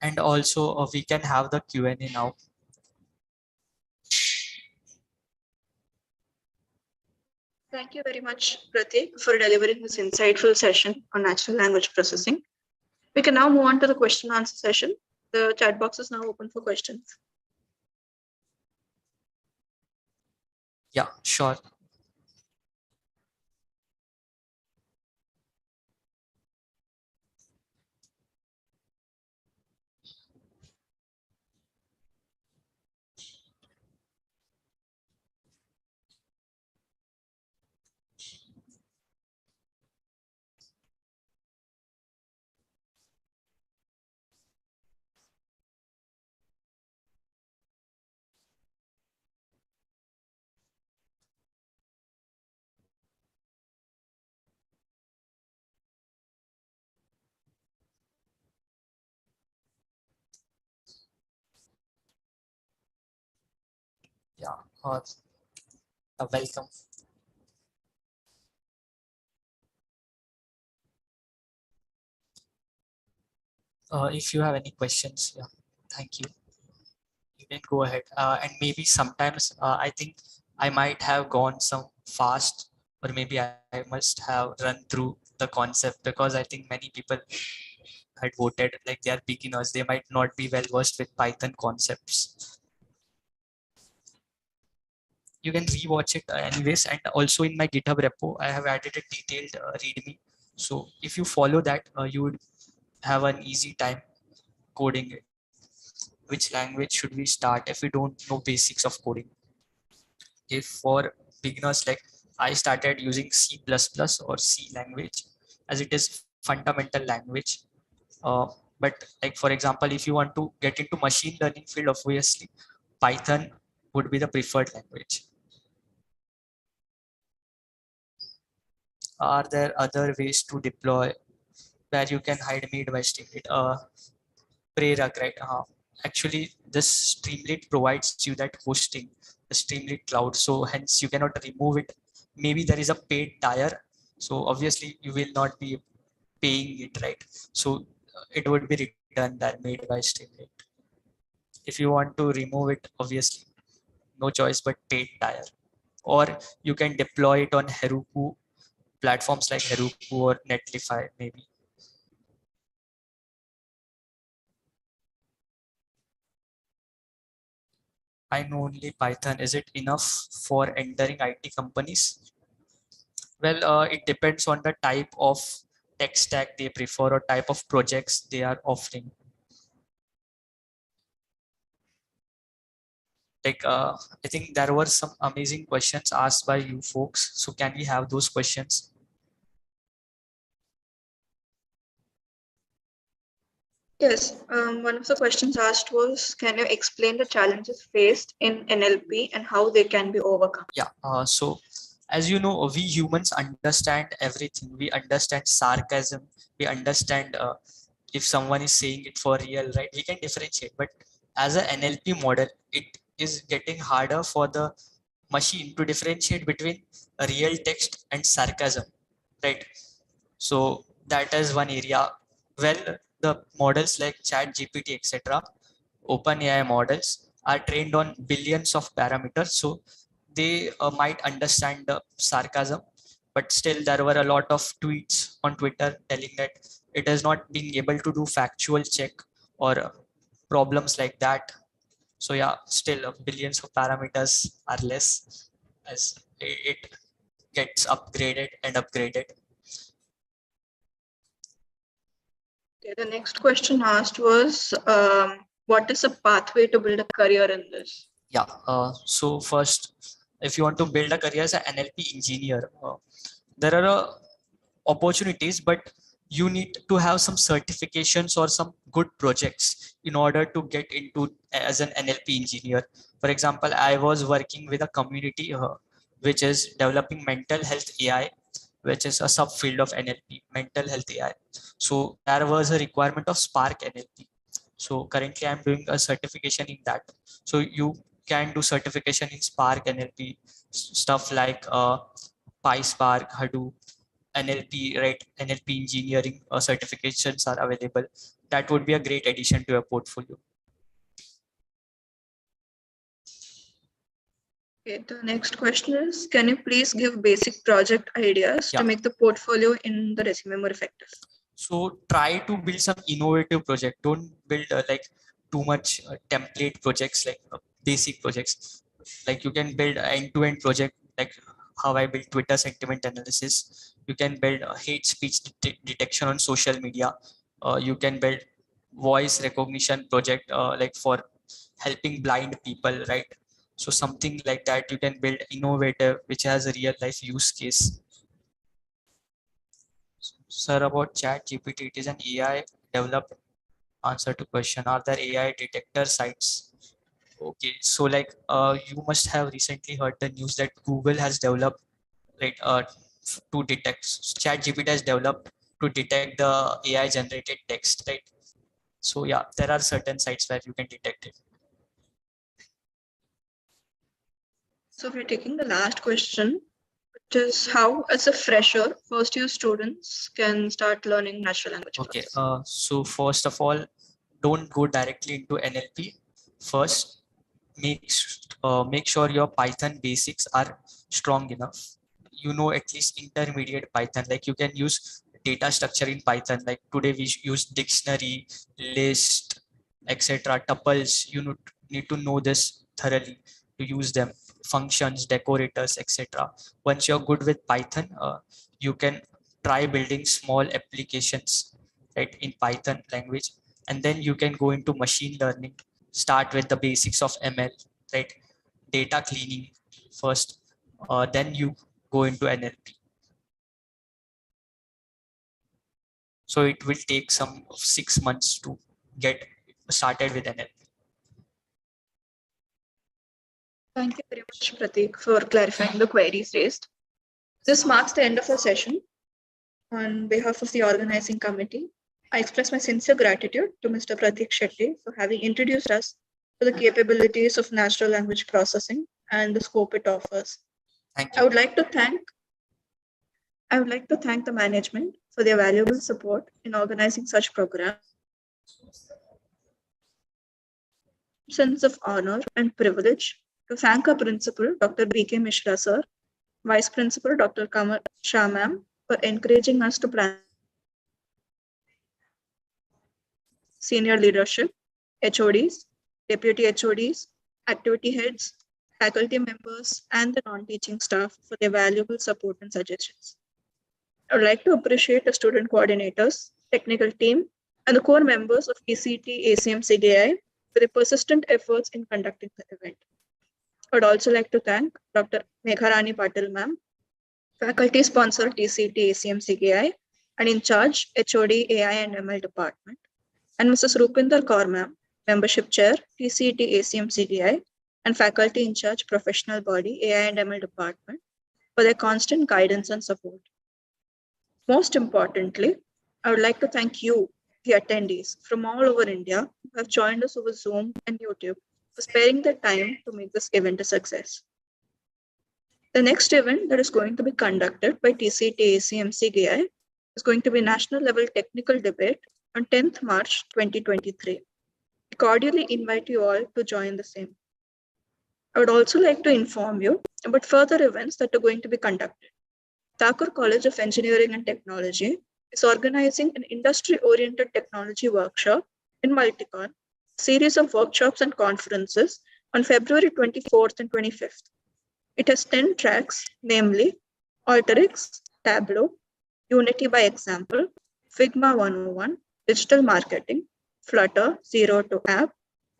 And also we can have the Q&A now. Thank you very much, Pratik, for delivering this insightful session on natural language processing. We can now move on to the question and answer session. The chat box is now open for questions. Yeah, sure. Yeah, welcome. If you have any questions, yeah, thank you. You can go ahead. And maybe sometimes I think I might have gone some fast, or maybe I must have run through the concept, because I think many people had voted like they are beginners. They might not be well versed with Python concepts. You can rewatch it anyways. And also in my GitHub repo, I have added a detailed README. So if you follow that, you would have an easy time coding it. Which language should we start if we don't know basics of coding? If for beginners, like I started using C++ or C language, as it is fundamental language. Uh, but like, for example, if you want to get into machine learning field, obviously Python would be the preferred language. Are there other ways to deploy where you can hide made by Streamlit? Prerag, right? Actually, this Streamlit provides you that hosting, the Streamlit cloud. So hence you cannot remove it. Maybe there is a paid tier. So obviously you will not be paying it, right? So it would be returned that made by Streamlit. If you want to remove it, obviously no choice but paid tier. Or you can deploy it on Heroku, platforms like Heroku or Netlify, maybe. I know only Python. Is it enough for entering IT companies? Well, it depends on the type of tech stack they prefer or type of projects they are offering. Like, I think there were some amazing questions asked by you folks. So can we have those questions? Yes, one of the questions asked was, can you explain the challenges faced in NLP and how they can be overcome? Yeah. So as you know, we humans understand everything. We understand sarcasm. We understand if someone is saying it for real, right? We can differentiate. But as an NLP model, it is getting harder for the machine to differentiate between a real text and sarcasm. right? So that is one area. Well, the models like ChatGPT, etc., OpenAI models are trained on billions of parameters, so they might understand the sarcasm, but still there were a lot of tweets on Twitter telling that it is not being able to do factual check or problems like that. So yeah, still billions of parameters are less as it gets upgraded and upgraded. Okay, the next question asked was, what is a pathway to build a career in this? Yeah. So first, if you want to build a career as an NLP engineer, there are opportunities, but you need to have some certifications or some good projects in order to get into as an NLP engineer. For example, I was working with a community which is developing mental health AI, which is a subfield of NLP, mental health AI. So there was a requirement of Spark NLP. So currently I'm doing a certification in that. So you can do certification in Spark NLP, stuff like PySpark, Hadoop, NLP, right? NLP engineering certifications are available. That would be a great addition to your portfolio. Okay, the next question is, can you please give basic project ideas Yeah. to make the portfolio in the resume more effective? So try to build some innovative project. Don't build like too much template projects, like basic projects. Like you can build an end-to-end project, like how I built Twitter sentiment analysis. You can build a hate speech detection on social media. You can build voice recognition project, like for helping blind people, right? So something like that you can build innovative, which has a real life use case. Sir, about ChatGPT, it is an AI developed answer to question. Are there AI detector sites? Okay, so like you must have recently heard the news that Google has developed, right, to detect, ChatGPT has developed to detect the AI generated text, right? So yeah, there are certain sites where you can detect it. So we're taking the last question, which is how, as a fresher, first year students can start learning natural language Okay, processing. so first of all, don't go directly into NLP. First, make sure your Python basics are strong enough. You know at least intermediate Python. Like you can use data structure in Python. Like today we use dictionary, list, etc. Tuples. You need to know this thoroughly to use them. Functions, decorators, etc. Once you're good with Python, you can try building small applications, right, in Python language, and then you can go into machine learning. Start with the basics of ML, right? Data cleaning first, then you go into NLP. So it will take some 6 months to get started with NLP. Thank you very much, Pratik, for clarifying the queries raised. This marks the end of our session. On behalf of the organizing committee, I express my sincere gratitude to Mr. Pratik Shetty for having introduced us to the capabilities of natural language processing and the scope it offers. Thank I you. would like to thank the management for their valuable support in organizing such programs. Sense of honor and privilege to thank our principal, Dr. B.K. Mishra, sir, Vice Principal, Dr. Kamal Shah, ma'am, for encouraging us to plan. Senior leadership, HODs, deputy HODs, activity heads, faculty members, and the non-teaching staff for their valuable support and suggestions. I would like to appreciate the student coordinators, technical team, and the core members of TCT ACM CDI for their persistent efforts in conducting the event. I would also like to thank Dr. Megharani Patil, ma'am, faculty sponsor TCT ACM CDI, and in charge HOD AI and ML department, and Mrs. Rupinder Kaur, ma'am, membership chair TCT ACM CDI, and faculty in charge professional body AI and ML department for their constant guidance and support. Most importantly, I would like to thank you, the attendees from all over India who have joined us over Zoom and YouTube for sparing their time to make this event a success. The next event that is going to be conducted by TCT ACM CGI is going to be National Level Technical Debate on 10th March 2023. I cordially invite you all to join the same. I would also like to inform you about further events that are going to be conducted. Thakur College of Engineering and Technology is organizing an industry-oriented technology workshop in Multicon, series of workshops and conferences on February 24th and 25th. It has 10 tracks, namely Alteryx, Tableau, Unity by Example, Figma 101, Digital Marketing, Flutter 0 to App,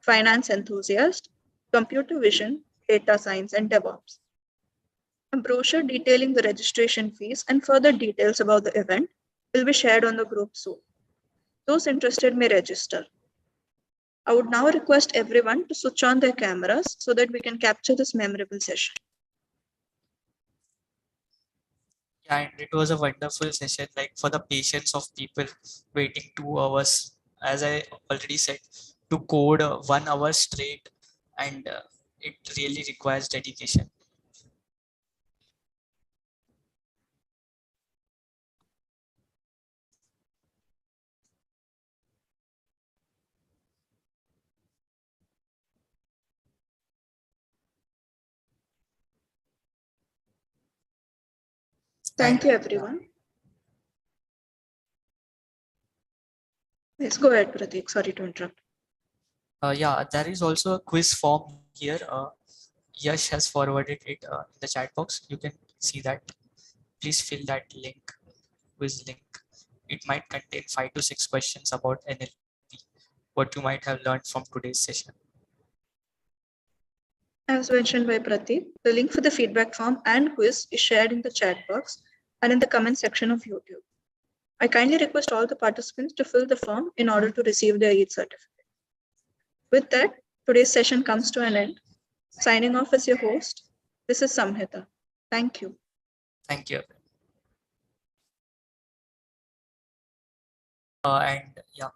Finance Enthusiast, Computer Vision, Data Science, and DevOps. A brochure detailing the registration fees and further details about the event will be shared on the group soon. Those interested may register. I would now request everyone to switch on their cameras so that we can capture this memorable session. Yeah, and it was a wonderful session, like for the patience of people waiting 2 hours, as I already said, to code 1 hour straight, and it really requires dedication. Thank you, everyone. Yes, go ahead, Prateek. Sorry to interrupt. Yeah, there is also a quiz form here. Yash has forwarded it in the chat box. You can see that. Please fill that link, quiz link. It might contain 5 to 6 questions about NLP, what you might have learned from today's session. As mentioned by Prateek, the link for the feedback form and quiz is shared in the chat box and in the comment section of YouTube. I kindly request all the participants to fill the form in order to receive their EAT certificate. With that, today's session comes to an end. Signing off as your host, this is Samhita. Thank you. Thank you. And yeah.